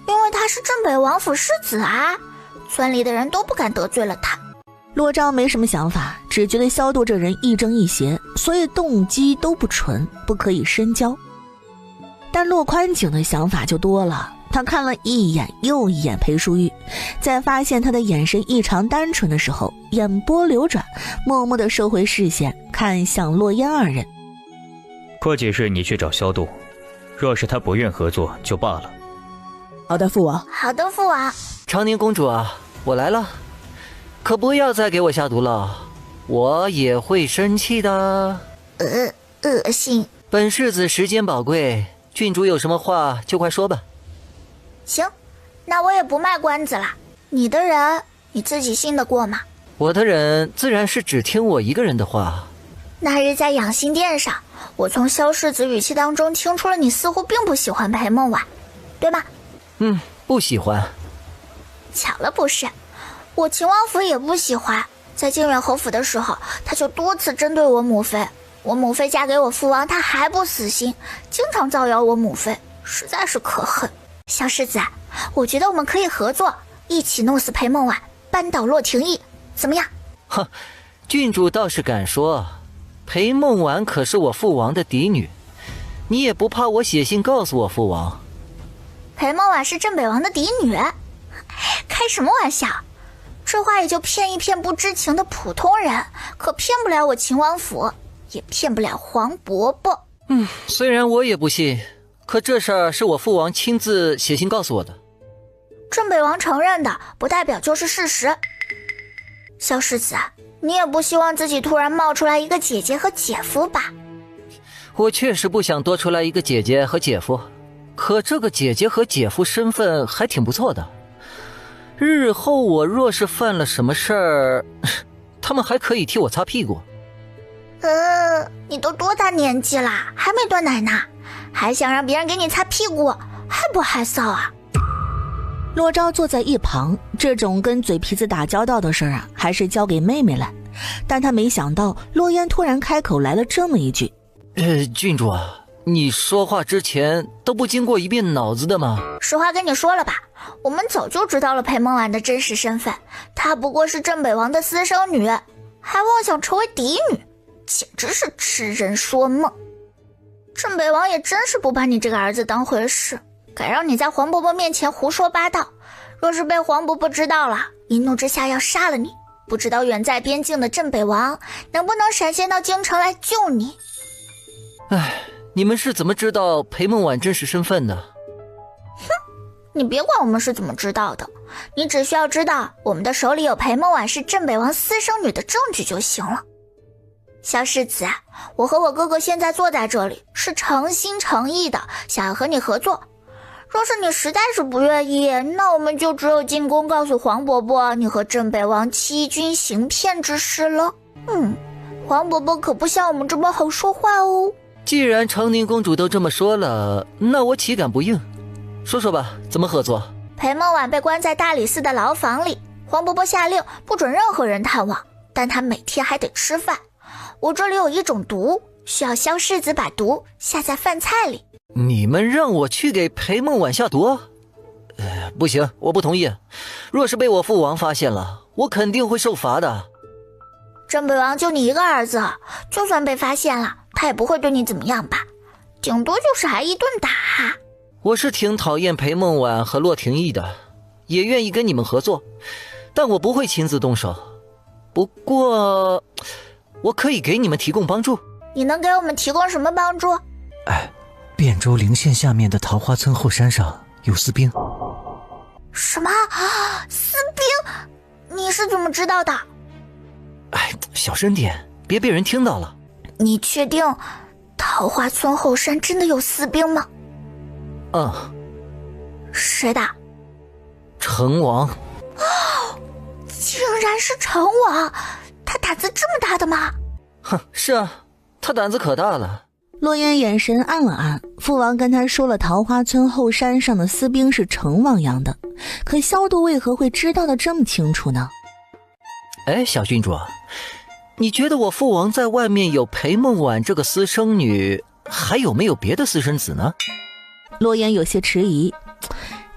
因为他是镇北王府世子啊，村里的人都不敢得罪了他。洛昭没什么想法，只觉得萧度这人亦正亦邪，所以动机都不纯，不可以深交。但骆宽景的想法就多了。他看了一眼又一眼裴淑玉，在发现他的眼神异常单纯的时候，眼波流转，默默地收回视线，看向洛烟二人。过几日你去找萧度，若是他不愿合作就罢了。好的，父王。好的，父王。长宁公主啊，我来了，可不要再给我下毒了，我也会生气的。恶心。本世子时间宝贵，郡主有什么话就快说吧。行，那我也不卖关子了。你的人你自己信得过吗？我的人自然是只听我一个人的话。那日在养心殿上，我从萧世子语气当中听出了你似乎并不喜欢裴梦婉，对吗？不喜欢。巧了不是，我秦王府也不喜欢。在靖远侯府的时候，他就多次针对我母妃。我母妃嫁给我父王，他还不死心，经常造谣我母妃，实在是可恨。萧世子，我觉得我们可以合作，一起弄死裴梦婉，扳倒洛廷义，怎么样？哼，郡主倒是敢说，裴梦婉可是我父王的嫡女，你也不怕我写信告诉我父王？裴梦婉是镇北王的嫡女？开什么玩笑？这话也就骗一骗不知情的普通人，可骗不了我秦王府，也骗不了黄伯伯。虽然我也不信，可这事儿是我父王亲自写信告诉我的。镇北王承认的，不代表就是事实。萧世子，你也不希望自己突然冒出来一个姐姐和姐夫吧？我确实不想多出来一个姐姐和姐夫，可这个姐姐和姐夫身份还挺不错的。日后我若是犯了什么事儿，他们还可以替我擦屁股。你都多大年纪啦，还没断奶呢，还想让别人给你擦屁股，害不害臊啊？洛昭坐在一旁，这种跟嘴皮子打交道的事儿啊，还是交给妹妹来。但他没想到洛烟突然开口来了这么一句：郡主啊，你说话之前都不经过一遍脑子的吗？实话跟你说了吧，我们早就知道了裴梦婉的真实身份，她不过是镇北王的私生女，还妄想成为嫡女，简直是痴人说梦。镇北王也真是不把你这个儿子当回事，敢让你在黄伯伯面前胡说八道，若是被黄伯伯知道了，一怒之下要杀了你，不知道远在边境的镇北王能不能闪现到京城来救你。你们是怎么知道裴梦婉真实身份的？你别管我们是怎么知道的，你只需要知道我们的手里有裴梦婉是镇北王私生女的证据就行了。萧世子，我和我哥哥现在坐在这里是诚心诚意的想要和你合作，若是你实在是不愿意，那我们就只有进宫告诉黄伯伯你和镇北王欺君行骗之事了。黄伯伯可不像我们这么好说话哦。既然长宁公主都这么说了，那我岂敢不应？说说吧，怎么合作？裴梦婉被关在大理寺的牢房里，黄伯伯下令不准任何人探望，但他每天还得吃饭。我这里有一种毒，需要萧世子把毒下在饭菜里。你们让我去给裴梦婉下毒？不行，我不同意。若是被我父王发现了，我肯定会受罚的。镇北王就你一个儿子，就算被发现了，他也不会对你怎么样吧？顶多就是挨一顿打。我是挺讨厌裴梦婉和洛廷义的，也愿意跟你们合作，但我不会亲自动手。不过我可以给你们提供帮助。你能给我们提供什么帮助？汴州陵县下面的桃花村后山上有私兵。什么？私兵？你是怎么知道的？小声点，别被人听到了。你确定桃花村后山真的有私兵吗？谁的？成王。竟然是成王，他胆子这么大的吗？是啊，他胆子可大了。洛烟眼神暗了暗，父王跟他说了桃花村后山上的私兵是成王养的，可萧度为何会知道的这么清楚呢？小郡主，你觉得我父王在外面有裴梦婉这个私生女，还有没有别的私生子呢？洛烟有些迟疑，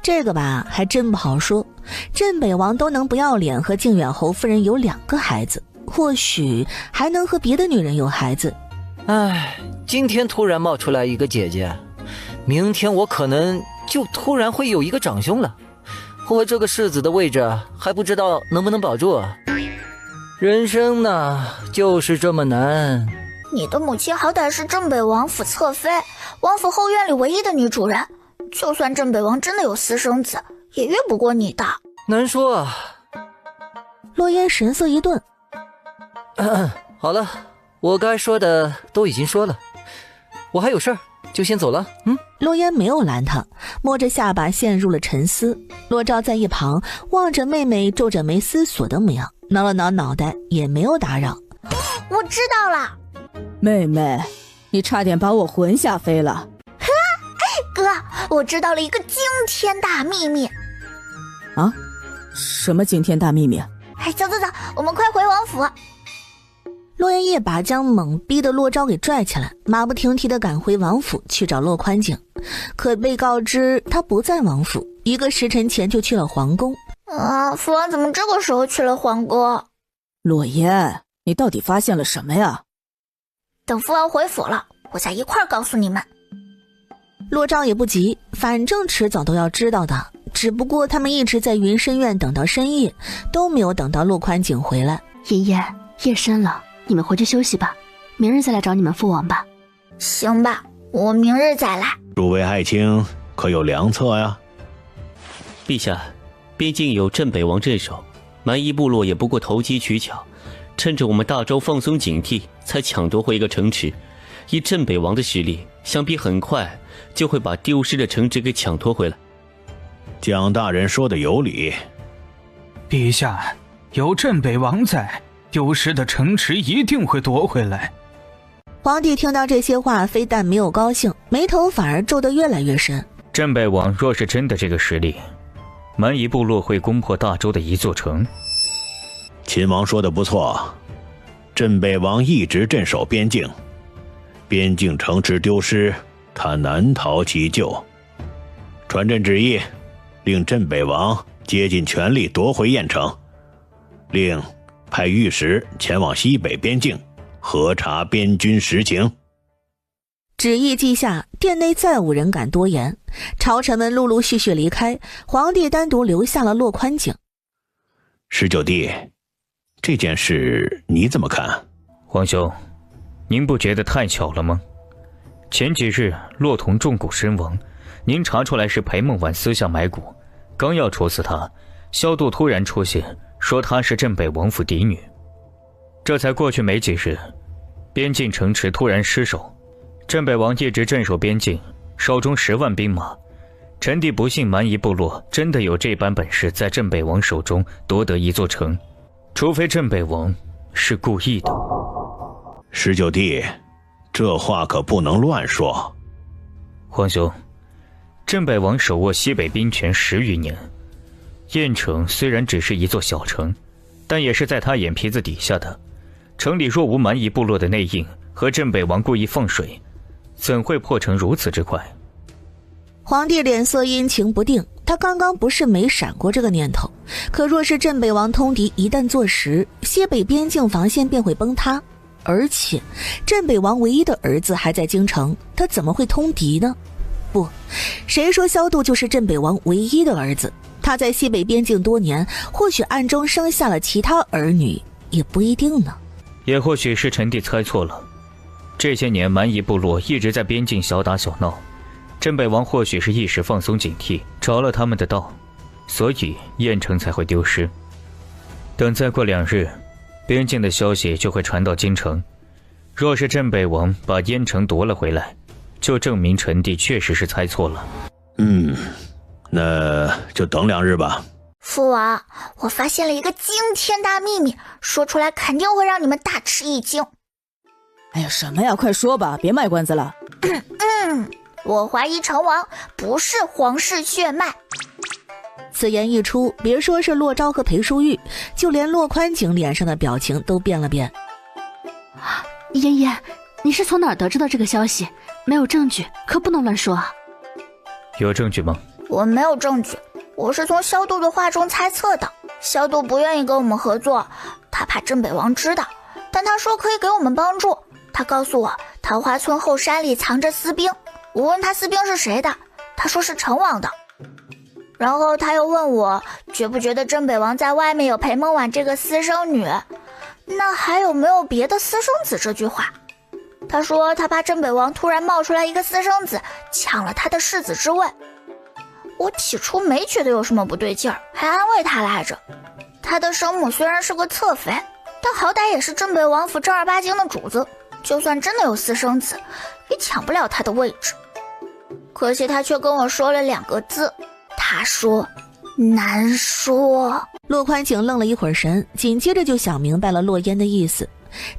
这个吧还真不好说。镇北王都能不要脸和靖远侯夫人有2个孩子，或许还能和别的女人有孩子。今天突然冒出来一个姐姐，明天我可能就突然会有一个长兄了，我这个世子的位置还不知道能不能保住啊。人生呢，就是这么难。你的母亲好歹是镇北王府侧妃，王府后院里唯一的女主人，就算镇北王真的有私生子，也越不过你的。难说啊。洛烟神色一顿，好了，我该说的都已经说了，我还有事儿，就先走了。洛烟没有拦他，摸着下巴陷入了沉思。洛昭在一旁望着妹妹皱着眉思索的模样，挠了挠脑袋，也没有打扰。我知道了，妹妹，你差点把我魂吓飞了。哥，我知道了一个惊天大秘密。啊？什么惊天大秘密？走，我们快回王府。洛烟一把将猛逼的洛昭给拽起来，马不停蹄地赶回王府去找洛宽景，可被告知他不在王府，1个时辰前就去了皇宫。父王怎么这个时候去了皇宫？洛烟，你到底发现了什么呀？等父王回府了，我再一块告诉你们。洛昭也不急，反正迟早都要知道的，只不过他们一直在云深院等到深夜，都没有等到洛宽景回来。爷爷，夜深了，你们回去休息吧，明日再来找你们父王吧。行吧，我明日再来。诸位爱卿可有良策呀？陛下，边境有镇北王镇守，蛮夷部落也不过投机取巧，趁着我们大周放松警惕，才抢夺回一个城池。以镇北王的实力，想必很快就会把丢失的城池给抢夺回来。蒋大人说的有理。陛下，有镇北王在，丢失的城池一定会夺回来。皇帝听到这些话，非但没有高兴，眉头反而皱得越来越深。镇北王若是真的这个实力，蛮夷部落会攻破大周的一座城。秦王说的不错，镇北王一直镇守边境，边境城池丢失，他难逃其咎。传朕旨意，令镇北王竭尽全力夺回雁城，令派御史前往西北边境核查边军实情。旨意记下，殿内再无人敢多言。朝臣们陆陆续续离开，皇帝单独留下了洛宽景。19弟，这件事你怎么看？皇兄，您不觉得太巧了吗？前几日骆童中蛊身亡，您查出来是裴梦婉私下买蛊，刚要处死他，萧度突然出现，说他是镇北王府嫡女。这才过去没几日，边境城池突然失守，镇北王一直镇守边境，手中10万兵马。臣弟不信蛮夷部落真的有这般本事，在镇北王手中夺得一座城，除非镇北王是故意的。19弟，这话可不能乱说。皇兄，镇北王手握西北兵权10余年，雁城虽然只是一座小城，但也是在他眼皮子底下的。城里若无蛮夷部落的内应和镇北王故意放水，怎会破城如此之快？皇帝脸色阴晴不定，他刚刚不是没闪过这个念头，可若是镇北王通敌一旦坐实，西北边境防线便会崩塌。而且镇北王唯一的儿子还在京城，他怎么会通敌呢？不，谁说萧度就是镇北王唯一的儿子？他在西北边境多年，或许暗中生下了其他儿女，也不一定呢。也或许是臣弟猜错了，这些年蛮夷部落一直在边境小打小闹，镇北王或许是一时放松警惕，着了他们的道，所以雁城才会丢失。等再过2日，边境的消息就会传到京城，若是镇北王把雁城夺了回来，就证明臣弟确实是猜错了。那就等2日吧。父王，我发现了一个惊天大秘密，说出来肯定会让你们大吃一惊。哎呀，什么呀？快说吧，别卖关子了。我怀疑成王不是皇室血脉。此言一出，别说是洛昭和裴淑玉，就连洛宽景脸上的表情都变了变。爷爷，你是从哪儿得知的这个消息？没有证据，可不能乱说啊。有证据吗？我没有证据，我是从萧度的话中猜测的。萧度不愿意跟我们合作，他怕镇北王知道，但他说可以给我们帮助。他告诉我，桃花村后山里藏着私兵，我问他私兵是谁的，他说是成王的。然后他又问我觉不觉得镇北王在外面有裴梦婉这个私生女，那还有没有别的私生子这句话。他说他怕镇北王突然冒出来一个私生子抢了他的世子之位。我起初没觉得有什么不对劲儿，还安慰他来着。他的生母虽然是个侧妃，但好歹也是镇北王府正儿八经的主子，就算真的有私生子也抢不了他的位置。可惜他却跟我说了2个字，他说难说。洛宽景愣了一会儿神，紧接着就想明白了洛烟的意思。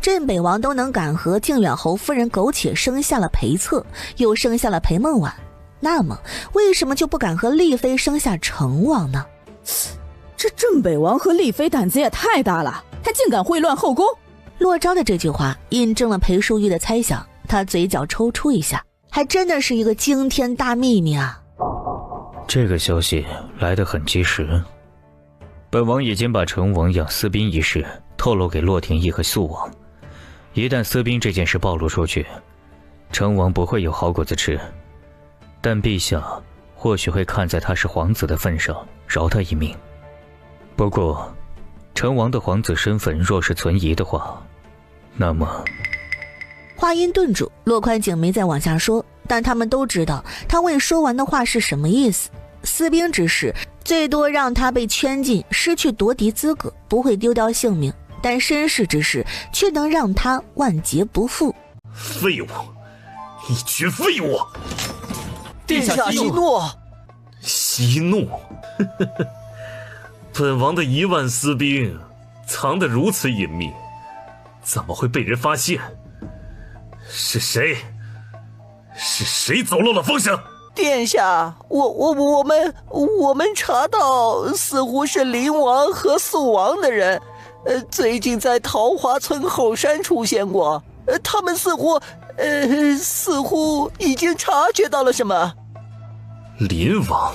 镇北王都能敢和靖远侯夫人苟且生下了裴策，又生下了裴梦婉，那么为什么就不敢和丽妃生下成王呢？这镇北王和丽妃胆子也太大了，他竟敢秽乱后宫。洛昭的这句话印证了裴淑玉的猜想，他嘴角抽搐一下，还真的是一个惊天大秘密啊！这个消息来得很及时，本王已经把成王养私兵一事透露给洛廷义和肃王，一旦私兵这件事暴露出去，成王不会有好果子吃，但陛下或许会看在他是皇子的份上饶他一命。不过成王的皇子身份若是存疑的话，那么……话音顿住，洛宽景没再往下说，但他们都知道他未说完的话是什么意思。私兵之事最多让他被圈禁，失去夺嫡资格，不会丢掉性命，但身世之事却能让他万劫不复。废物，一群废物！殿下息怒！息怒！本王的1万私兵藏得如此隐秘，怎么会被人发现？是谁？是谁走漏了风声？殿下，我们查到似乎是灵王和肃王的人，最近在桃花村后山出现过，他们似乎已经察觉到了什么。灵王、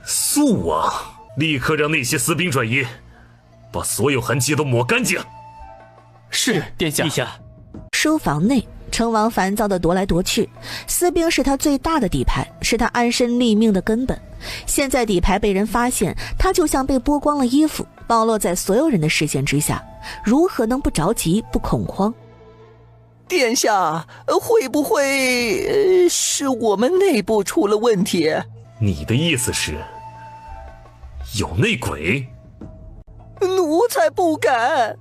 肃王，立刻让那些私兵转移，把所有痕迹都抹干净。是，殿下。陛下。书房内，成王烦躁地踱来踱去，私兵是他最大的底牌，是他安身立命的根本。现在底牌被人发现，他就像被剥光了衣服，暴露在所有人的视线之下，如何能不着急不恐慌？殿下，会不会是我们内部出了问题？你的意思是有内鬼？奴才不敢，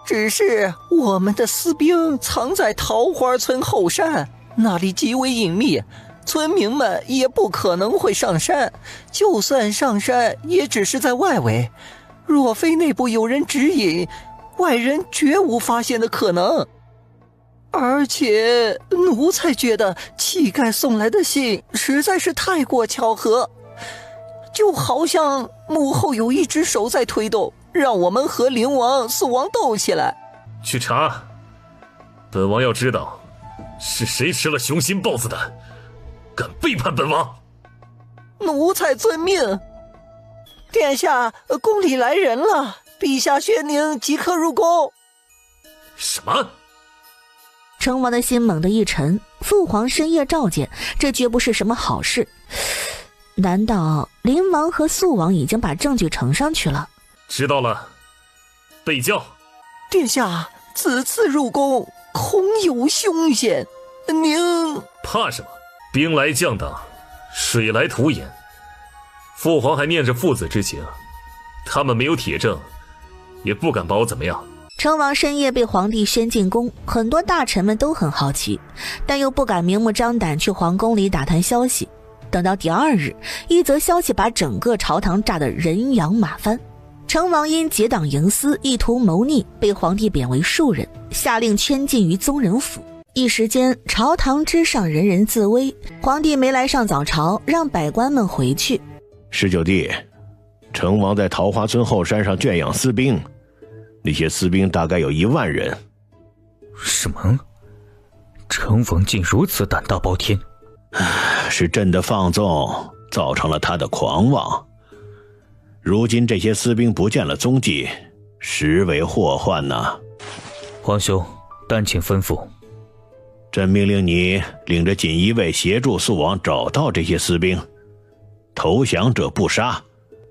只是我们的私兵藏在桃花村后山，那里极为隐秘，村民们也不可能会上山，就算上山也只是在外围，若非内部有人指引，外人绝无发现的可能。而且奴才觉得乞丐送来的信实在是太过巧合，就好像幕后有一只手在推动，让我们和灵王、肃王斗起来。去查，本王要知道是谁吃了雄心豹子胆，敢背叛本王。奴才遵命。殿下，宫里来人了，陛下宣宁即刻入宫。什么？成王的心猛地一沉，父皇深夜召见，这绝不是什么好事。难道灵王和肃王已经把证据呈上去了？知道了，备轿。殿下，此次入宫恐有凶险，您怕什么？兵来将挡，水来土掩。父皇还念着父子之情，他们没有铁证，也不敢把我怎么样。成王深夜被皇帝宣进宫，很多大臣们都很好奇，但又不敢明目张胆去皇宫里打探消息。等到第2日，一则消息把整个朝堂炸得人仰马翻。成王因结党营私，意图谋逆，被皇帝贬为庶人，下令圈禁于宗人府。一时间，朝堂之上人人自危。皇帝没来上早朝，让百官们回去。19弟，成王在桃花村后山上圈养私兵，那些私兵大概有1万人。什么？成王竟如此胆大包天？是朕的放纵造成了他的狂妄。如今这些私兵不见了踪迹，实为祸患呐。皇兄，但请吩咐。朕命令你领着锦衣卫协助肃王找到这些私兵，投降者不杀，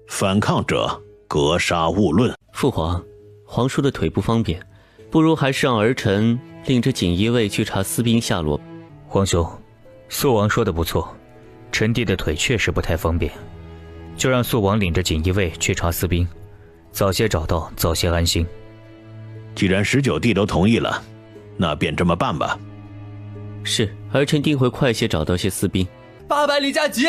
反抗者格杀勿论。父皇，皇叔的腿不方便，不如还是让儿臣领着锦衣卫去查私兵下落。皇兄，肃王说的不错，臣弟的腿确实不太方便，就让肃王领着锦衣卫去查私兵，早些找到，早些安心。既然19弟都同意了，那便这么办吧。是，儿臣定会快些找到些私兵。800里加急，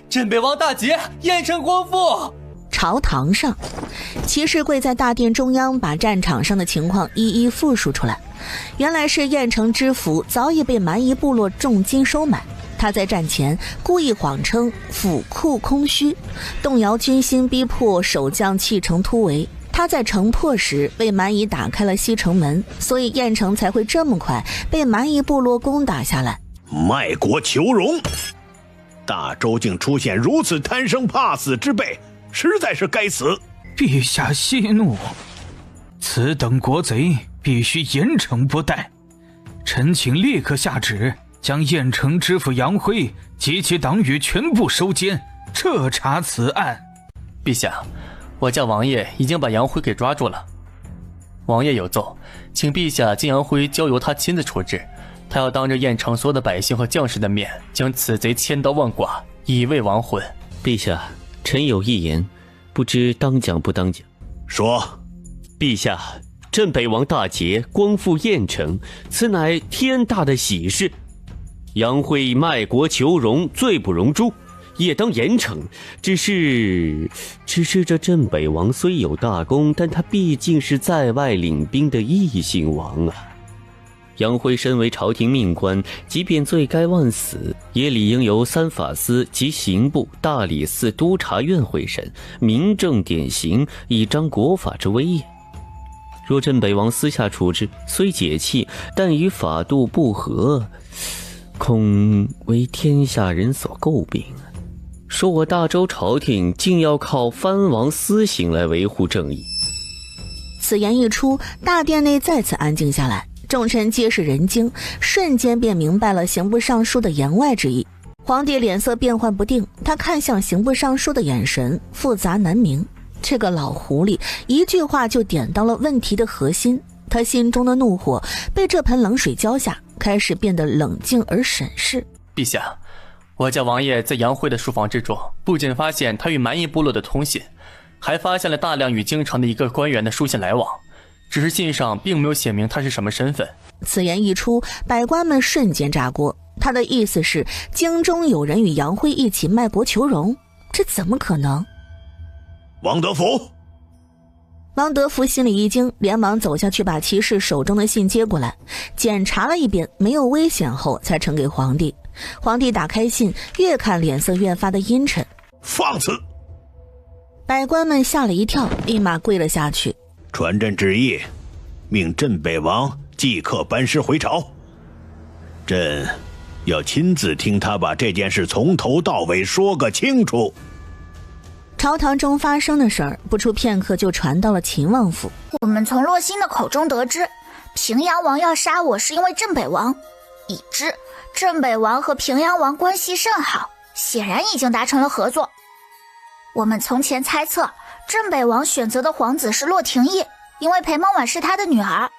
镇北王大捷，燕城光复。朝堂上，骑士跪在大殿中央，把战场上的情况一一复述出来。原来是郾城知府早已被蛮夷部落重金收买，他在战前故意谎称府库空虚，动摇军心，逼迫守将弃城突围。他在城破时被蛮夷打开了西城门，所以郾城才会这么快被蛮夷部落攻打下来。卖国求荣，大周竟出现如此贪生怕死之辈，实在是该死。陛下息怒，此等国贼必须严惩不贷。臣请立刻下旨，将郾城知府杨辉及其党羽全部收监，彻查此案。陛下，我家王爷已经把杨辉给抓住了。王爷有奏，请陛下将杨辉交由他亲自处置。他要当着郾城所有的百姓和将士的面，将此贼千刀万剐，以慰亡魂。陛下，臣有一言，不知当讲不当讲。说。陛下，镇北王大捷，光复郾城，此乃天大的喜事。杨辉卖国求荣，罪不容诛，也当严惩。只是这镇北王虽有大功，但他毕竟是在外领兵的异姓王啊。杨辉身为朝廷命官，即便罪该万死，也理应由三法司及刑部、大理寺、督察院会审，明正典刑，以彰国法之威也。若镇北王私下处置，虽解气，但与法度不合，恐为天下人所诟病。说我大周朝廷竟要靠藩王私刑来维护正义。此言一出，大殿内再次安静下来，众臣皆是人精，瞬间便明白了刑部尚书的言外之意。皇帝脸色变幻不定，他看向刑部尚书的眼神复杂难明。这个老狐狸一句话就点到了问题的核心，他心中的怒火被这盆冷水浇下，开始变得冷静而审视。陛下，我家王爷在杨辉的书房之中，不仅发现他与蛮夷部落的通信，还发现了大量与京城的一个官员的书信来往，只是信上并没有写明他是什么身份。此言一出，百官们瞬间炸锅。他的意思是京中有人与杨辉一起卖国求荣，这怎么可能？王德福心里一惊，连忙走下去把骑士手中的信接过来，检查了一遍没有危险后才呈给皇帝。皇帝打开信，越看脸色越发的阴沉。放肆！百官们吓了一跳，立马跪了下去。传朕旨意，命镇北王即刻班师回朝，朕要亲自听他把这件事从头到尾说个清楚。朝堂中发生的事儿，不出片刻就传到了秦王府。我们从洛星的口中得知，平阳王要杀我是因为镇北王，已知镇北王和平阳王关系甚好，显然已经达成了合作。我们从前猜测镇北王选择的皇子是洛廷义，因为裴梦婉是他的女儿。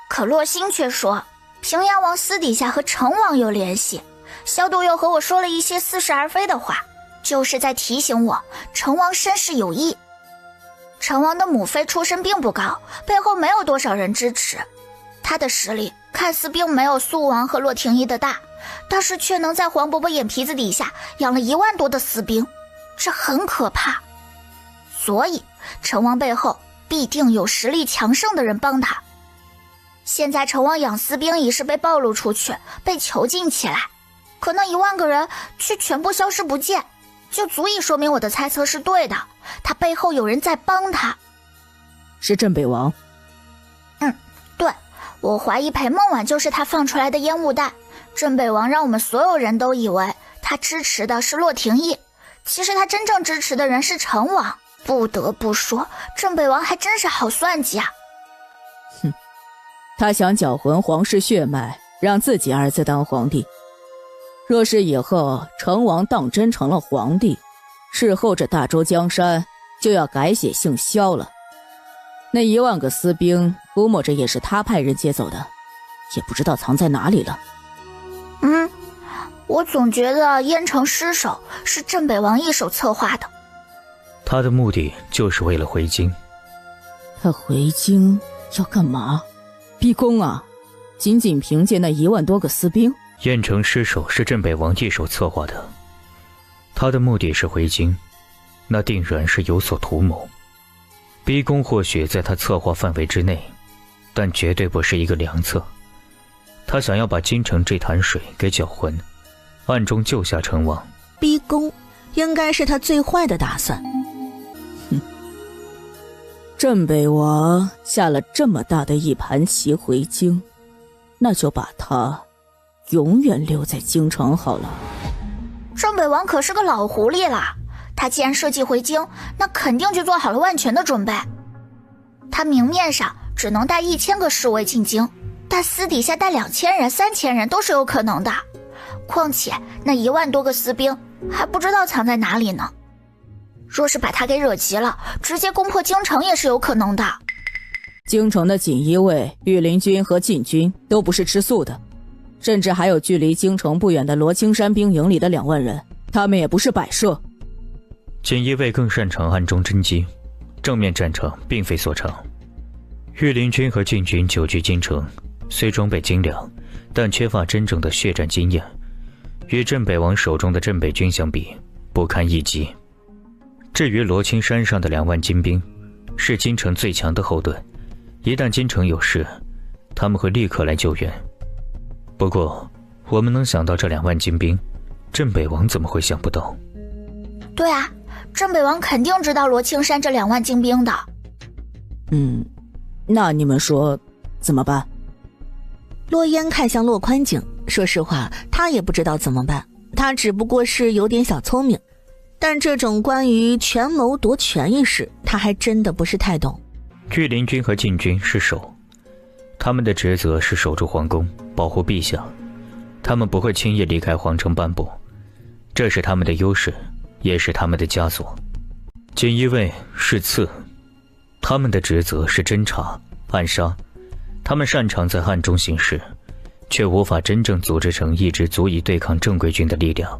可洛星却说平阳王私底下和成王有联系，萧度又和我说了一些似是而非的话，就是在提醒我成王身世有异。成王的母妃出身并不高，背后没有多少人支持，他的实力看似并没有肃王和洛廷义的大，但是却能在黄伯伯眼皮子底下养了1万多的私兵，这很可怕。所以成王背后必定有实力强盛的人帮他。现在成王养私兵一事被暴露出去，被囚禁起来，可那1万个人却全部消失不见，就足以说明我的猜测是对的，他背后有人在帮他。是镇北王？对，我怀疑裴梦婉就是他放出来的烟雾弹。镇北王让我们所有人都以为他支持的是洛廷义，其实他真正支持的人是成王。不得不说，镇北王还真是好算计啊。他想搅浑皇室血脉，让自己儿子当皇帝。若是以后成王当真成了皇帝，事后这大周江山就要改写姓萧了。那1万个私兵估摸着也是他派人接走的，也不知道藏在哪里了。我总觉得燕城失守是镇北王一手策划的。他的目的就是为了回京。他回京要干嘛？逼宫啊？仅仅凭借那1万多个私兵？燕城失守是镇北王一手策划的，他的目的是回京，那定然是有所图谋。逼宫或许在他策划范围之内，但绝对不是一个良策。他想要把京城这潭水给搅浑，暗中救下成王。逼宫应该是他最坏的打算。镇北王下了这么大的一盘棋回京，那就把他永远留在京城好了。镇北王可是个老狐狸啦，他既然设计回京，那肯定就做好了万全的准备。他明面上只能带1000个侍卫进京，但私底下带2000人、3000人都是有可能的。况且那1万多个私兵还不知道藏在哪里呢。若是把他给惹急了，直接攻破京城也是有可能的。京城的锦衣卫、御林军和禁军都不是吃素的，甚至还有距离京城不远的罗青山兵营里的2万人，他们也不是摆设。锦衣卫更擅长暗中侦机，正面战场并非所长。御林军和禁军久居京城，虽装备精良，但缺乏真正的血战经验，与镇北王手中的镇北军相比，不堪一击。至于罗青山上的2万精兵，是京城最强的后盾，一旦京城有事，他们会立刻来救援。不过我们能想到这2万精兵，镇北王怎么会想不到？对啊，镇北王肯定知道罗青山这2万精兵的。那你们说怎么办？洛烟看向洛宽景，说实话他也不知道怎么办，他只不过是有点小聪明，但这种关于权谋夺权一事，他还真的不是太懂。御林军和禁军是守，他们的职责是守住皇宫，保护陛下，他们不会轻易离开皇城半步，这是他们的优势，也是他们的枷锁。锦衣卫是刺，他们的职责是侦察、暗杀，他们擅长在暗中行事，却无法真正组织成一支足以对抗正规军的力量，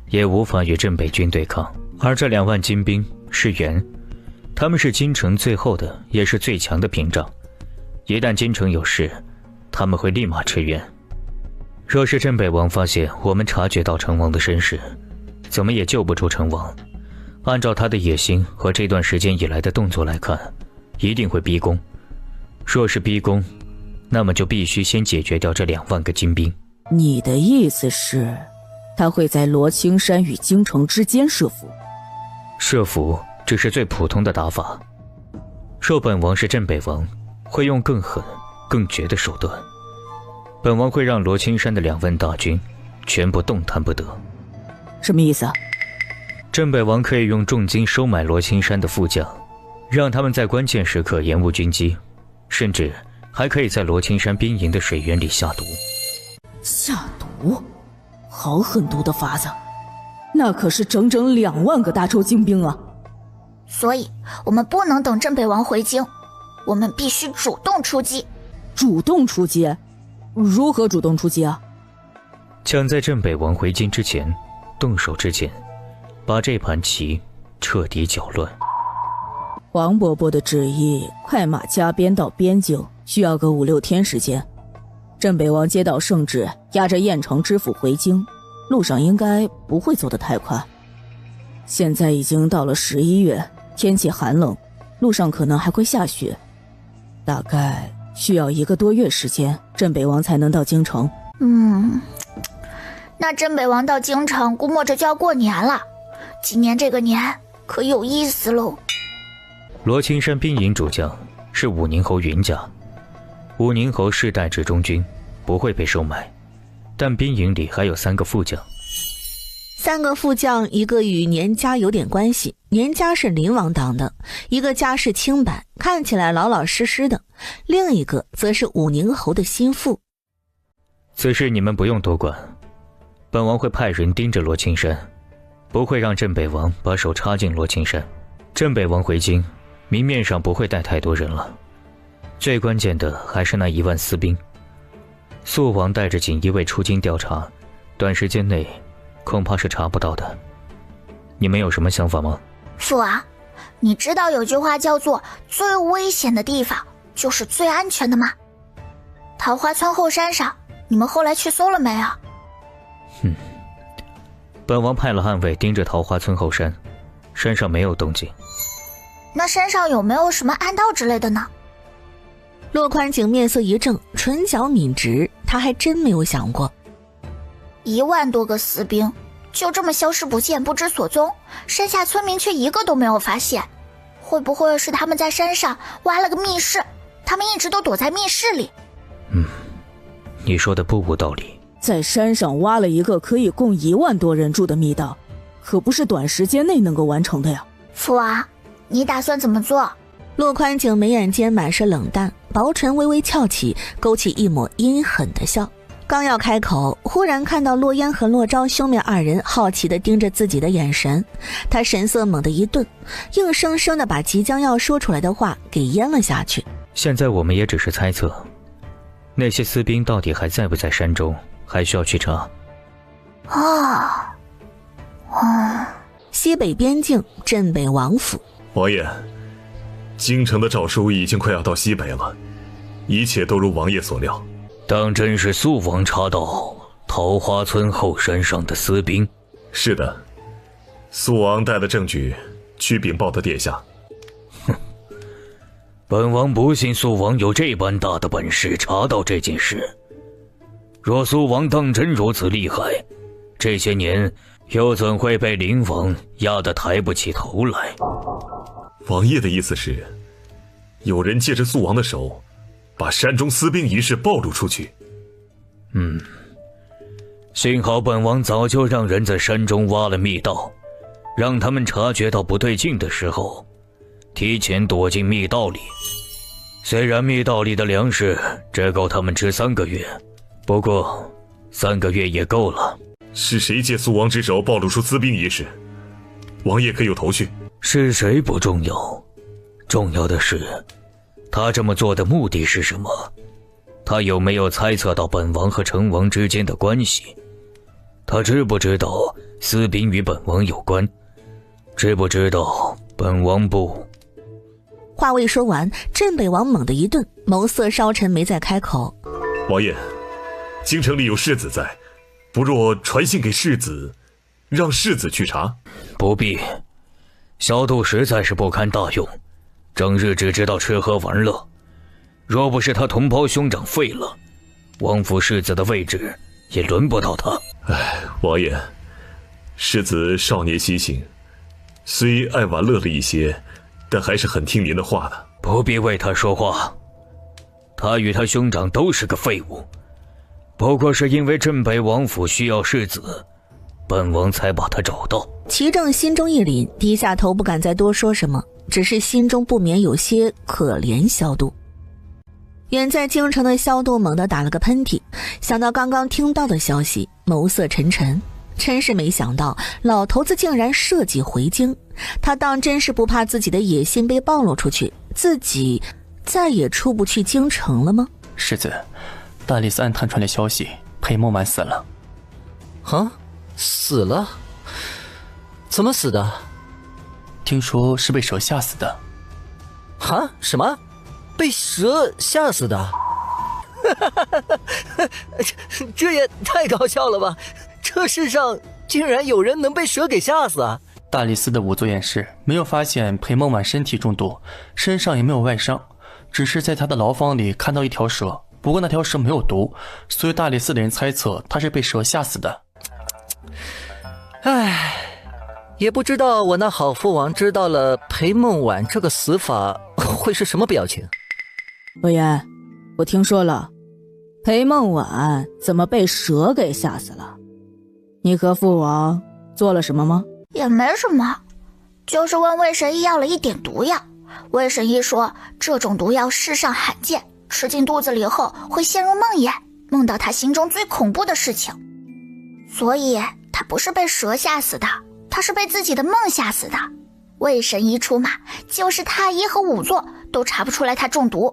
也无法与镇北军对抗。而这2万精兵是援，他们是京城最后的也是最强的屏障，一旦京城有事，他们会立马驰援。若是镇北王发现我们察觉到成王的身世，怎么也救不出成王，按照他的野心和这段时间以来的动作来看，一定会逼宫。若是逼宫，那么就必须先解决掉这2万个精兵。你的意思是他会在罗青山与京城之间设伏？设伏只是最普通的打法，若本王是镇北王，会用更狠更绝的手段。本王会让罗青山的2万大军全部动弹不得。什么意思啊？镇北王可以用重金收买罗青山的副将，让他们在关键时刻延误军机，甚至还可以在罗青山兵营的水源里下毒。下毒？好狠毒的法子，那可是整整2万个大周精兵啊！所以我们不能等镇北王回京，我们必须主动出击。主动出击？如何主动出击啊？抢在镇北王回京之前，动手之前，把这盘棋彻底搅乱。黄伯伯的旨意，快马加鞭到边境需要个5-6天时间。镇北王接到圣旨，押着燕城知府回京，路上应该不会走得太快。现在已经到了11月，天气寒冷，路上可能还会下雪，大概需要1个多月时间，镇北王才能到京城。那镇北王到京城估摸着就要过年了，今年这个年可有意思喽。罗青山兵营主将是武宁侯云家，武宁侯世代执中军，不会被收买，但兵营里还有3个副将。3个副将，一个与年家有点关系，年家是林王当的，一个家世清白，看起来老老实实的，另一个则是武宁侯的心腹。此事你们不用多管，本王会派人盯着罗青山，不会让镇北王把手插进罗青山。镇北王回京，明面上不会带太多人了，最关键的还是那1万私兵。肃王带着锦衣卫出京调查，短时间内恐怕是查不到的。你们有什么想法吗？父王，你知道有句话叫做最危险的地方就是最安全的吗？桃花村后山上，你们后来去搜了没有？本王派了暗卫盯着桃花村后山，山上没有动静。那山上有没有什么暗道之类的呢？骆宽景面色一正，唇角抿直，他还真没有想过1万多个私兵就这么消失不见，不知所踪，山下村民却一个都没有发现。会不会是他们在山上挖了个密室，他们一直都躲在密室里？你说的不无道理。在山上挖了一个可以供1万多人住的密道，可不是短时间内能够完成的呀。父王，你打算怎么做？骆宽景眉眼间满是冷淡，薄唇微微翘起，勾起一抹阴狠的笑。刚要开口，忽然看到洛烟和洛昭兄妹2人好奇地盯着自己的眼神，他神色猛地一顿，硬生生地把即将要说出来的话给咽了下去。现在我们也只是猜测，那些私兵到底还在不在山中，还需要去查。西北边境镇北王府。王爷，京城的诏书已经快要到西北了，一切都如王爷所料。当真是肃王查到桃花村后山上的私兵？是的，肃王带了证据去禀报的殿下。本王不信肃王有这般大的本事查到这件事。若肃王当真如此厉害，这些年又怎会被灵王压得抬不起头来？王爷的意思是，有人借着肃王的手把山中私兵一事暴露出去。幸好本王早就让人在山中挖了密道，让他们察觉到不对劲的时候提前躲进密道里。虽然密道里的粮食只够他们吃3个月，不过3个月也够了。是谁借肃王之手暴露出私兵一事？王爷可有头绪？是谁不重要，重要的是他这么做的目的是什么？他有没有猜测到本王和成王之间的关系？他知不知道私兵与本王有关？知不知道本王不……话未说完，镇北王猛地一顿，眸色稍沉，没再开口。王爷，京城里有世子在，不若传信给世子，让世子去查。不必，小杜实在是不堪大用，整日只知道吃喝玩乐。若不是他同胞兄长废了，王府世子的位置也轮不到他。王爷，世子少年习性，虽爱玩乐了一些，但还是很听您的话的。不必为他说话，他与他兄长都是个废物，不过是因为镇北王府需要世子，本王才把他找到。齐正心中一凛，低下头不敢再多说什么，只是心中不免有些可怜萧杜。远在京城的萧杜猛地打了个喷嚏，想到刚刚听到的消息，眸色沉沉。真是没想到老头子竟然设计回京，他当真是不怕自己的野心被暴露出去，自己再也出不去京城了吗？世子，大理寺暗探传来消息，裴梦婉死了。死了？怎么死的？听说是被蛇吓死的。什么？被蛇吓死的？这也太搞笑了吧！这世上竟然有人能被蛇给吓死啊！大理寺的仵作验室没有发现裴梦婉身体中毒，身上也没有外伤，只是在他的牢房里看到一条蛇，不过那条蛇没有毒，所以大理寺的人猜测他是被蛇吓死的。也不知道我那好父王知道了裴梦婉这个死法会是什么表情。洛言，我听说了，裴梦婉怎么被蛇给吓死了？你和父王做了什么吗？也没什么，就是问魏神医要了一点毒药。魏神医说这种毒药世上罕见，吃进肚子里后会陷入梦魇，梦到他心中最恐怖的事情。所以他不是被蛇吓死的，他是被自己的梦吓死的。魏神医出马，就是太医和仵作都查不出来他中毒。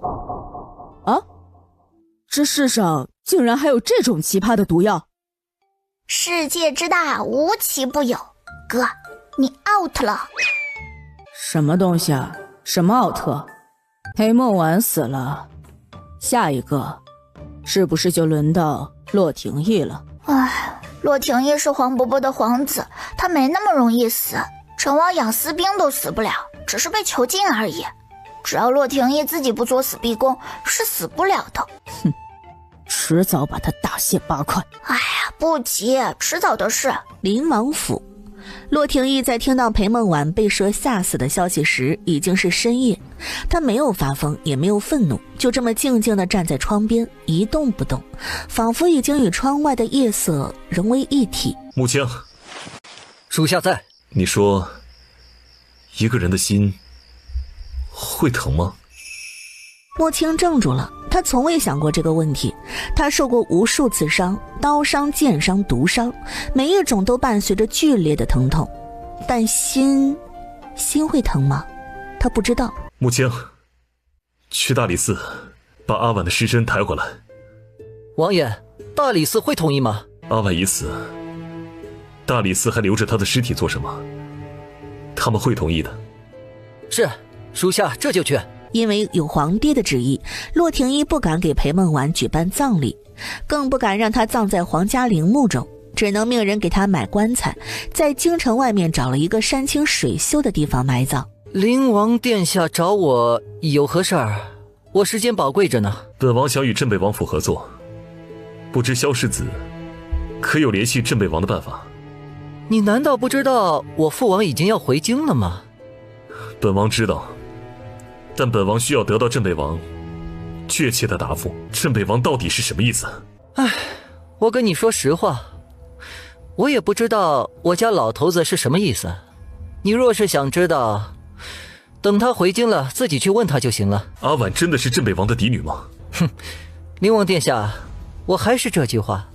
啊？这世上竟然还有这种奇葩的毒药？世界之大，无奇不有。哥，你 out 了。什么东西啊？什么奥特？裴梦婉死了，下一个是不是就轮到洛廷义了？唉，洛廷义是黄伯伯的皇子，他没那么容易死，陈王养私兵都死不了，只是被囚禁而已。只要洛廷义自己不作死逼宫，是死不了的。哼，迟早把他大卸八块。哎呀，不急，迟早的事。林王府，洛廷义在听到裴梦婉被蛇吓死的消息时，已经是深夜。他没有发疯，也没有愤怒，就这么静静地站在窗边，一动不动，仿佛已经与窗外的夜色融为一体。木青，属下在。你说，一个人的心会疼吗？莫青怔住了，他从未想过这个问题。他受过无数次伤，刀伤、剑伤、毒伤，每一种都伴随着剧烈的疼痛，但心会疼吗？他不知道。木青，去大理寺把阿婉的尸身抬回来。王爷，大理寺会同意吗？阿婉已死，大理寺还留着他的尸体做什么？他们会同意的。是，属下这就去。因为有皇帝的旨意，洛廷义不敢给裴梦婉举办葬礼，更不敢让她葬在皇家陵墓中，只能命人给她买棺材，在京城外面找了一个山清水秀的地方埋葬。灵王殿下找我有何事儿？我时间宝贵着呢。本王想与镇北王府合作，不知萧世子可有联系镇北王的办法？你难道不知道我父王已经要回京了吗？本王知道，但本王需要得到镇北王确切的答复。镇北王到底是什么意思？唉，我跟你说实话，我也不知道我家老头子是什么意思。你若是想知道，等他回京了自己去问他就行了。阿婉真的是镇北王的嫡女吗？哼，灵王殿下，我还是这句话，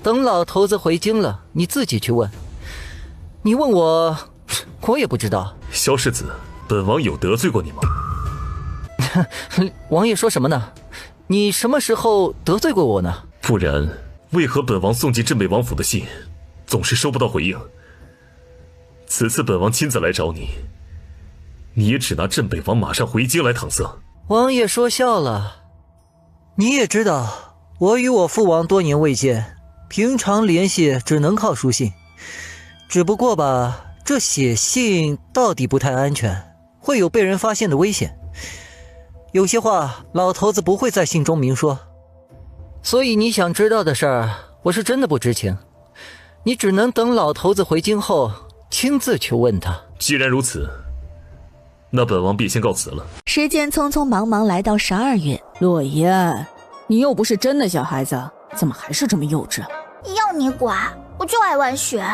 等老头子回京了你自己去问。你问我，我也不知道。萧世子，本王有得罪过你吗？王爷说什么呢？你什么时候得罪过我呢？不然为何本王送进镇北王府的信总是收不到回应？此次本王亲自来找你，你也只拿镇北王马上回京来搪塞。王爷说笑了，你也知道我与我父王多年未见，平常联系只能靠书信。只不过吧，这写信到底不太安全，会有被人发现的危险。有些话老头子不会在信中明说，所以你想知道的事儿我是真的不知情，你只能等老头子回京后亲自去问他。既然如此，那本王便先告辞了。时间匆匆忙忙来到12月。洛言，你又不是真的小孩子，怎么还是这么幼稚？要你管，我就爱玩雪。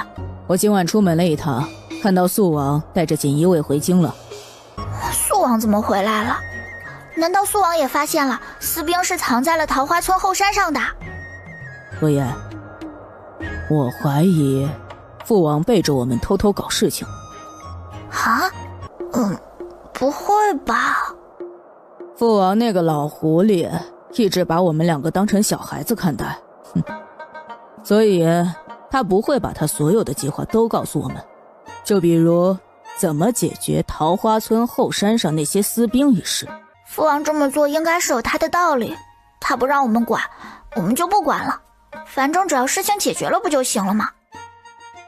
我今晚出门了一趟，看到肃王带着锦衣卫回京了。肃王怎么回来了？难道肃王也发现了私兵是藏在了桃花村后山上的？洛言，我怀疑父王背着我们偷偷搞事情。啊？不会吧？父王那个老狐狸一直把我们两个当成小孩子看待，所以他不会把他所有的计划都告诉我们，就比如怎么解决桃花村后山上那些私兵一事。父王这么做应该是有他的道理，他不让我们管，我们就不管了，反正只要事情解决了不就行了吗？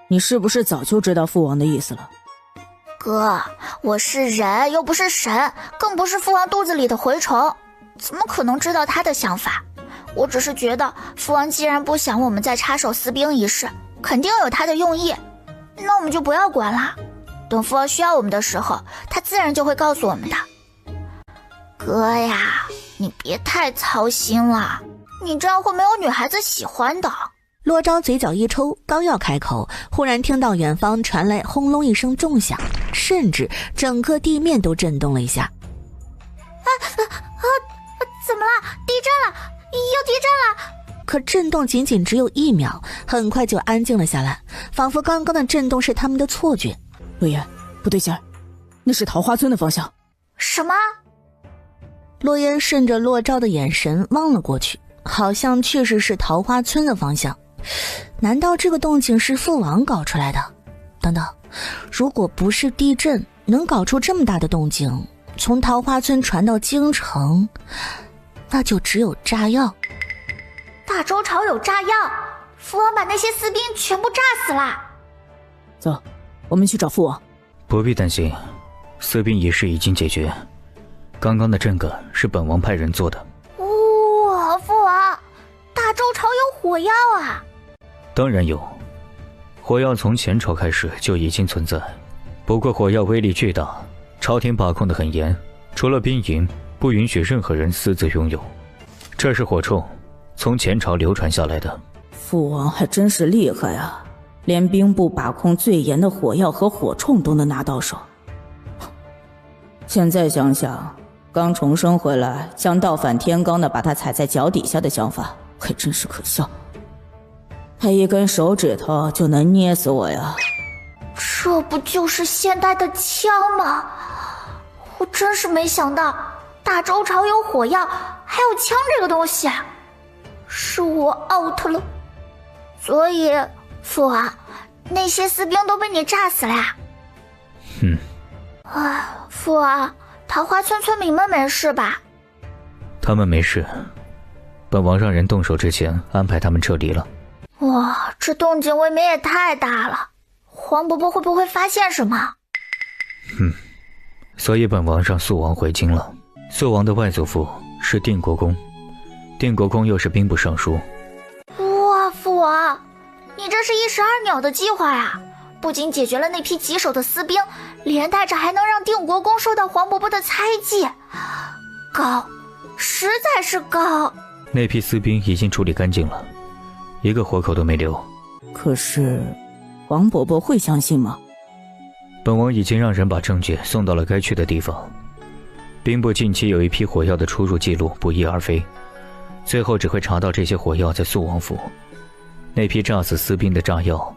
你是不是早就知道父王的意思了？哥，我是人又不是神，更不是父王肚子里的蛔虫，怎么可能知道他的想法？我只是觉得父王既然不想我们再插手私兵一事，肯定有他的用意，那我们就不要管了，等父王需要我们的时候，他自然就会告诉我们的。哥呀，你别太操心了，你这样会没有女孩子喜欢的。洛昭嘴角一抽，刚要开口，忽然听到远方传来轰隆一声重响，甚至整个地面都震动了一下。怎么了？地震了！要地震了！可震动仅仅只有1秒，很快就安静了下来，仿佛刚刚的震动是他们的错觉。陆言，不对劲儿，那是桃花村的方向。什么？洛言顺着洛昭的眼神望了过去，好像确实是桃花村的方向。难道这个动静是父王搞出来的？等等，如果不是地震能搞出这么大的动静，从桃花村传到京城，那就只有炸药。大周朝有炸药，父王把那些士兵全部炸死了。走，我们去找父王。不必担心，士兵一事已经解决。刚刚的这个是本王派人做的。哇，父王，大周朝有火药啊！当然有，火药从前朝开始就已经存在，不过火药威力巨大，朝廷把控得很严，除了兵营，不允许任何人私自拥有。这是火铳，从前朝流传下来的。父王还真是厉害啊，连兵部把控最严的火药和火铳都能拿到手。现在想想，刚重生回来将倒反天罡的把他踩在脚底下的想法还真是可笑。他一根手指头就能捏死我呀！这不就是现代的枪吗？我真是没想到大周朝有火药还有枪这个东西，是我 out 了。所以父王，那些士兵都被你炸死了呀？父王，桃花村村民们没事吧？他们没事，本王让人动手之前安排他们撤离了。哇，这动静未免也太大了，黄伯伯会不会发现什么？所以本王让肃王回京了。肃王的外祖父是定国公，定国公又是兵部尚书。哇，父王，你这是一石二鸟的计划呀！不仅解决了那批棘手的私兵，连带着还能让定国公受到黄伯伯的猜忌，高，实在是高。那批私兵已经处理干净了，一个活口都没留。可是黄伯伯会相信吗？本王已经让人把证据送到了该去的地方。兵部近期有一批火药的出入记录不翼而飞，最后只会查到这些火药在肃王府。那批炸死私兵的炸药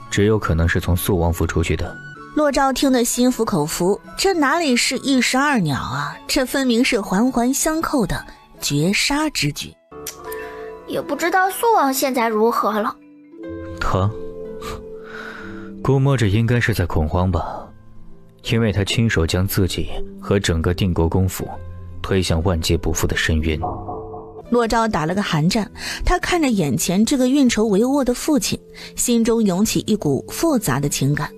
只有可能是从肃王府出去的。洛昭听得心服口服，这哪里是一石二鸟啊，这分明是环环相扣的绝杀之举。也不知道肃王现在如何了。他估摸着应该是在恐慌吧，因为他亲手将自己和整个定国公府推向万劫不复的深渊。洛昭打了个寒战，他看着眼前这个运筹帷幄的父亲，心中涌起一股复杂的情感，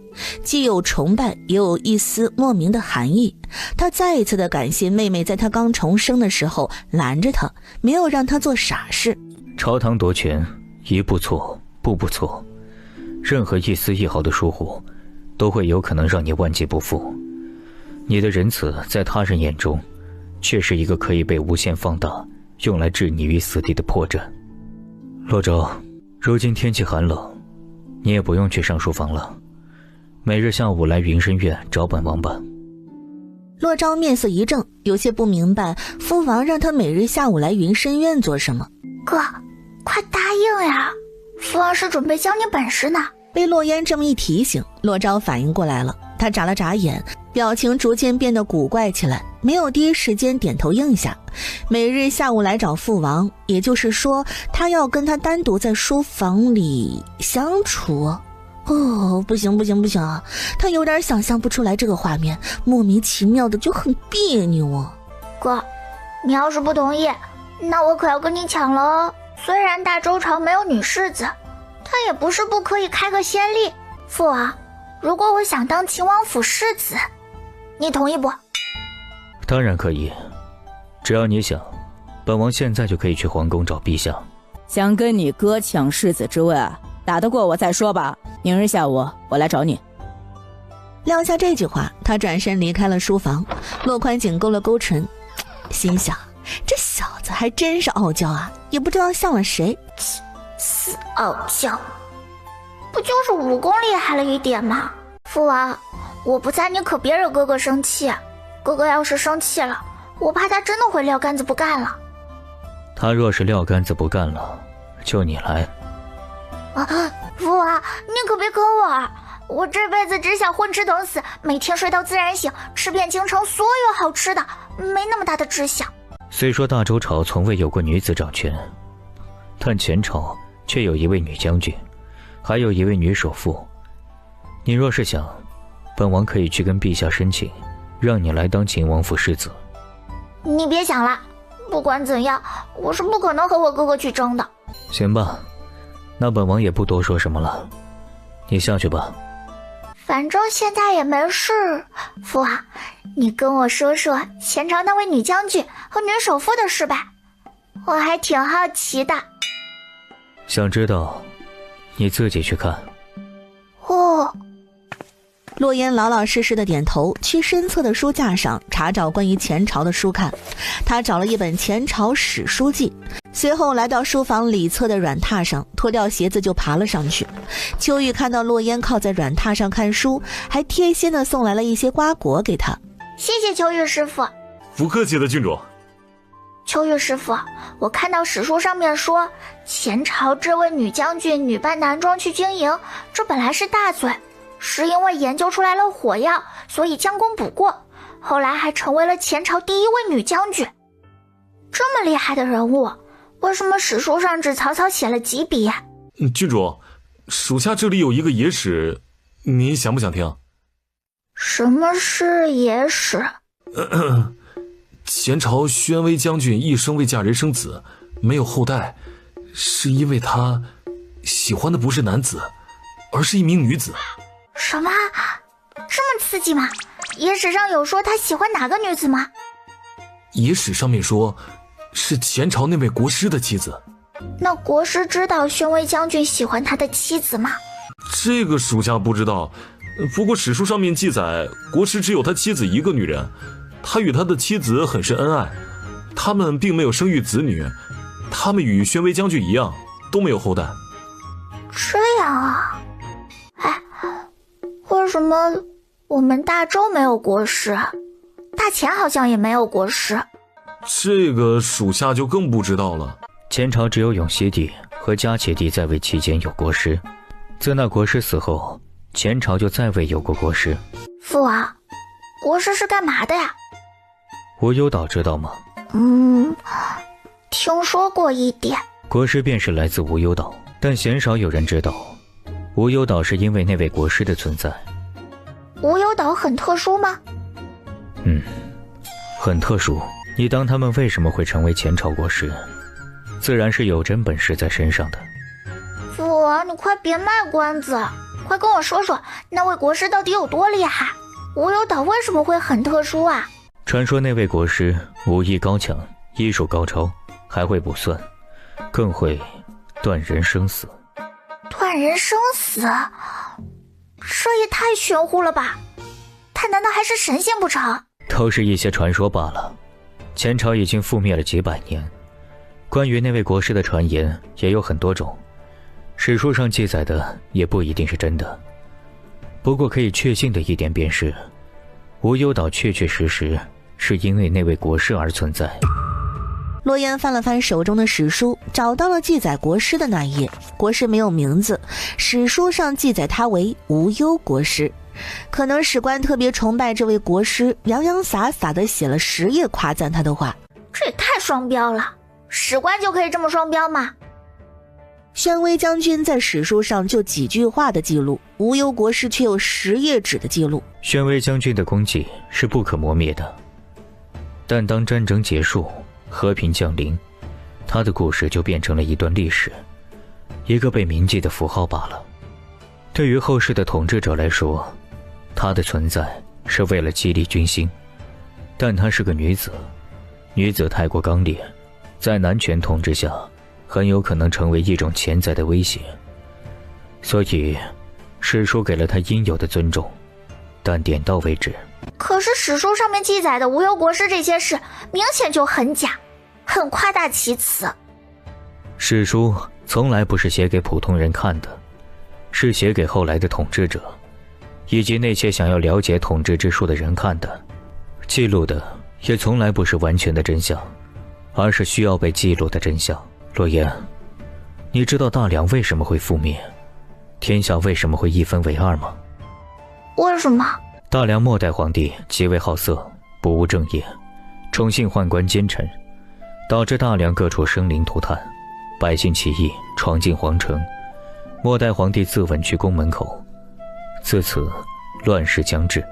既有崇拜，也有一丝莫名的寒意。他再一次的感谢妹妹在他刚重生的时候拦着他，没有让他做傻事。朝堂夺权，一步错，步步错，任何一丝一毫的疏忽都会有可能让你万劫不复。你的仁慈在他人眼中却是一个可以被无限放大，用来置你于死地的破绽。洛昭，如今天气寒冷，你也不用去上书房了，每日下午来云深院找本王吧。洛昭面色一正，有些不明白父王让他每日下午来云深院做什么。哥，快答应呀！父王是准备教你本事呢。被洛烟这么一提醒，洛昭反应过来了，他眨了眨眼，表情逐渐变得古怪起来，没有第一时间点头应下。每日下午来找父王，也就是说他要跟他单独在书房里相处。不行啊，他有点想象不出来这个画面，莫名其妙的就很别扭啊。哥，你要是不同意，那我可要跟你抢了哦。虽然大周朝没有女世子，但也不是不可以开个先例。父王，如果我想当秦王府世子，你同意不？当然可以，只要你想，本王现在就可以去皇宫找陛下。想跟你哥抢世子之位，打得过我再说吧。明日下午我来找你。撂下这句话，他转身离开了书房。洛宽景勾了勾唇，心想这小子还真是傲娇啊，也不知道像了谁。死傲娇，不就是武功厉害了一点吗？父王，我不在，你可别惹哥哥生气。哥哥要是生气了，我怕他真的会撂杆子不干了。他若是撂杆子不干了，就你来。父王，你可别坑我啊！我这辈子只想混吃等死，每天睡到自然醒，吃遍京城所有好吃的，没那么大的志向。虽说大周朝从未有过女子掌权，但前朝却有一位女将军，还有一位女首富。你若是想，本王可以去跟陛下申请，让你来当秦王府世子。你别想了，不管怎样，我是不可能和我哥哥去争的。行吧，那本王也不多说什么了，你下去吧。反正现在也没事，父王，你跟我说说前朝那位女将军和女首富的事吧，我还挺好奇的。想知道，你自己去看。哦。洛言老老实实的点头，去身侧的书架上查找关于前朝的书看。他找了一本前朝史书记，随后来到书房里侧的软榻上，脱掉鞋子就爬了上去。秋玉看到洛言靠在软榻上看书，还贴心的送来了一些瓜果给他。谢谢秋玉师傅。不客气的，郡主。秋玉师傅，我看到史书上面说，前朝这位女将军女扮男装去经营，这本来是大罪，是因为研究出来了火药，所以将功补过，后来还成为了前朝第一位女将军。这么厉害的人物，为什么史书上只草草写了几笔呀？郡主，属下这里有一个野史，您想不想听？什么是野史？前朝宣威将军一生未嫁人生子，没有后代，是因为他喜欢的不是男子，而是一名女子。什么？这么刺激吗？野史上有说他喜欢哪个女子吗？野史上面说，是前朝那位国师的妻子。那国师知道宣威将军喜欢他的妻子吗？这个属下不知道，不过史书上面记载，国师只有他妻子一个女人，他与他的妻子很是恩爱，他们并没有生育子女，他们与宣威将军一样，都没有后代。这样啊？哎，为什么我们大周没有国师？大前好像也没有国师。这个属下就更不知道了。前朝只有永熙帝和嘉启帝在位期间有国师，自那国师死后，前朝就再未有过国师。父王，国师是干嘛的呀？无忧岛知道吗？听说过一点。国师便是来自无忧岛，但鲜少有人知道，无忧岛是因为那位国师的存在。无忧岛很特殊吗？很特殊。你当他们为什么会成为前朝国师？自然是有真本事在身上的。父王，你快别卖关子，快跟我说说那位国师到底有多厉害？无忧岛为什么会很特殊啊？传说那位国师武艺高强，医术高超，还会卜算，更会断人生死。断人生死？这也太玄乎了吧？他难道还是神仙不成？都是一些传说罢了。前朝已经覆灭了几百年，关于那位国师的传言也有很多种，史书上记载的也不一定是真的。不过可以确信的一点便是，无忧岛确确实实是因为那位国师而存在。洛言翻了翻手中的史书，找到了记载国师的那一页。国师没有名字，史书上记载他为无忧国师。可能史官特别崇拜这位国师，洋洋洒洒地写了10页夸赞他的话。这也太双标了，史官就可以这么双标吗？宣威将军在史书上就几句话的记录，无忧国师却有10页纸的记录。宣威将军的功绩是不可磨灭的，但当战争结束，和平降临，他的故事就变成了一段历史，一个被铭记的符号罢了。对于后世的统治者来说，她的存在是为了激励军心，但她是个女子，女子太过刚烈，在男权统治下很有可能成为一种潜在的威胁，所以史书给了她应有的尊重，但点到为止。可是史书上面记载的无忧国师这些事明显就很假，很夸大其词。史书从来不是写给普通人看的，是写给后来的统治者以及那些想要了解统治之术的人看的。记录的也从来不是完全的真相，而是需要被记录的真相。洛言，你知道大梁为什么会覆灭，天下为什么会一分为二吗？为什么？大梁末代皇帝极为好色，不务正业，宠幸宦官奸臣，导致大梁各处生灵涂炭，百姓起义闯进皇城，末代皇帝自刎去宫门口。自此乱世将至。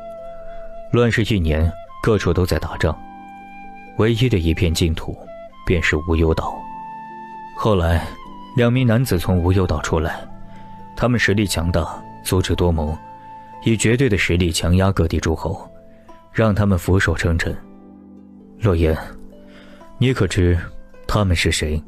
乱世1年，各处都在打仗，唯一的一片净土便是无忧岛。后来2名男子从无忧岛出来，他们实力强大，足智多谋，以绝对的实力强压各地诸侯，让他们俯首称臣。洛言，你可知他们是谁？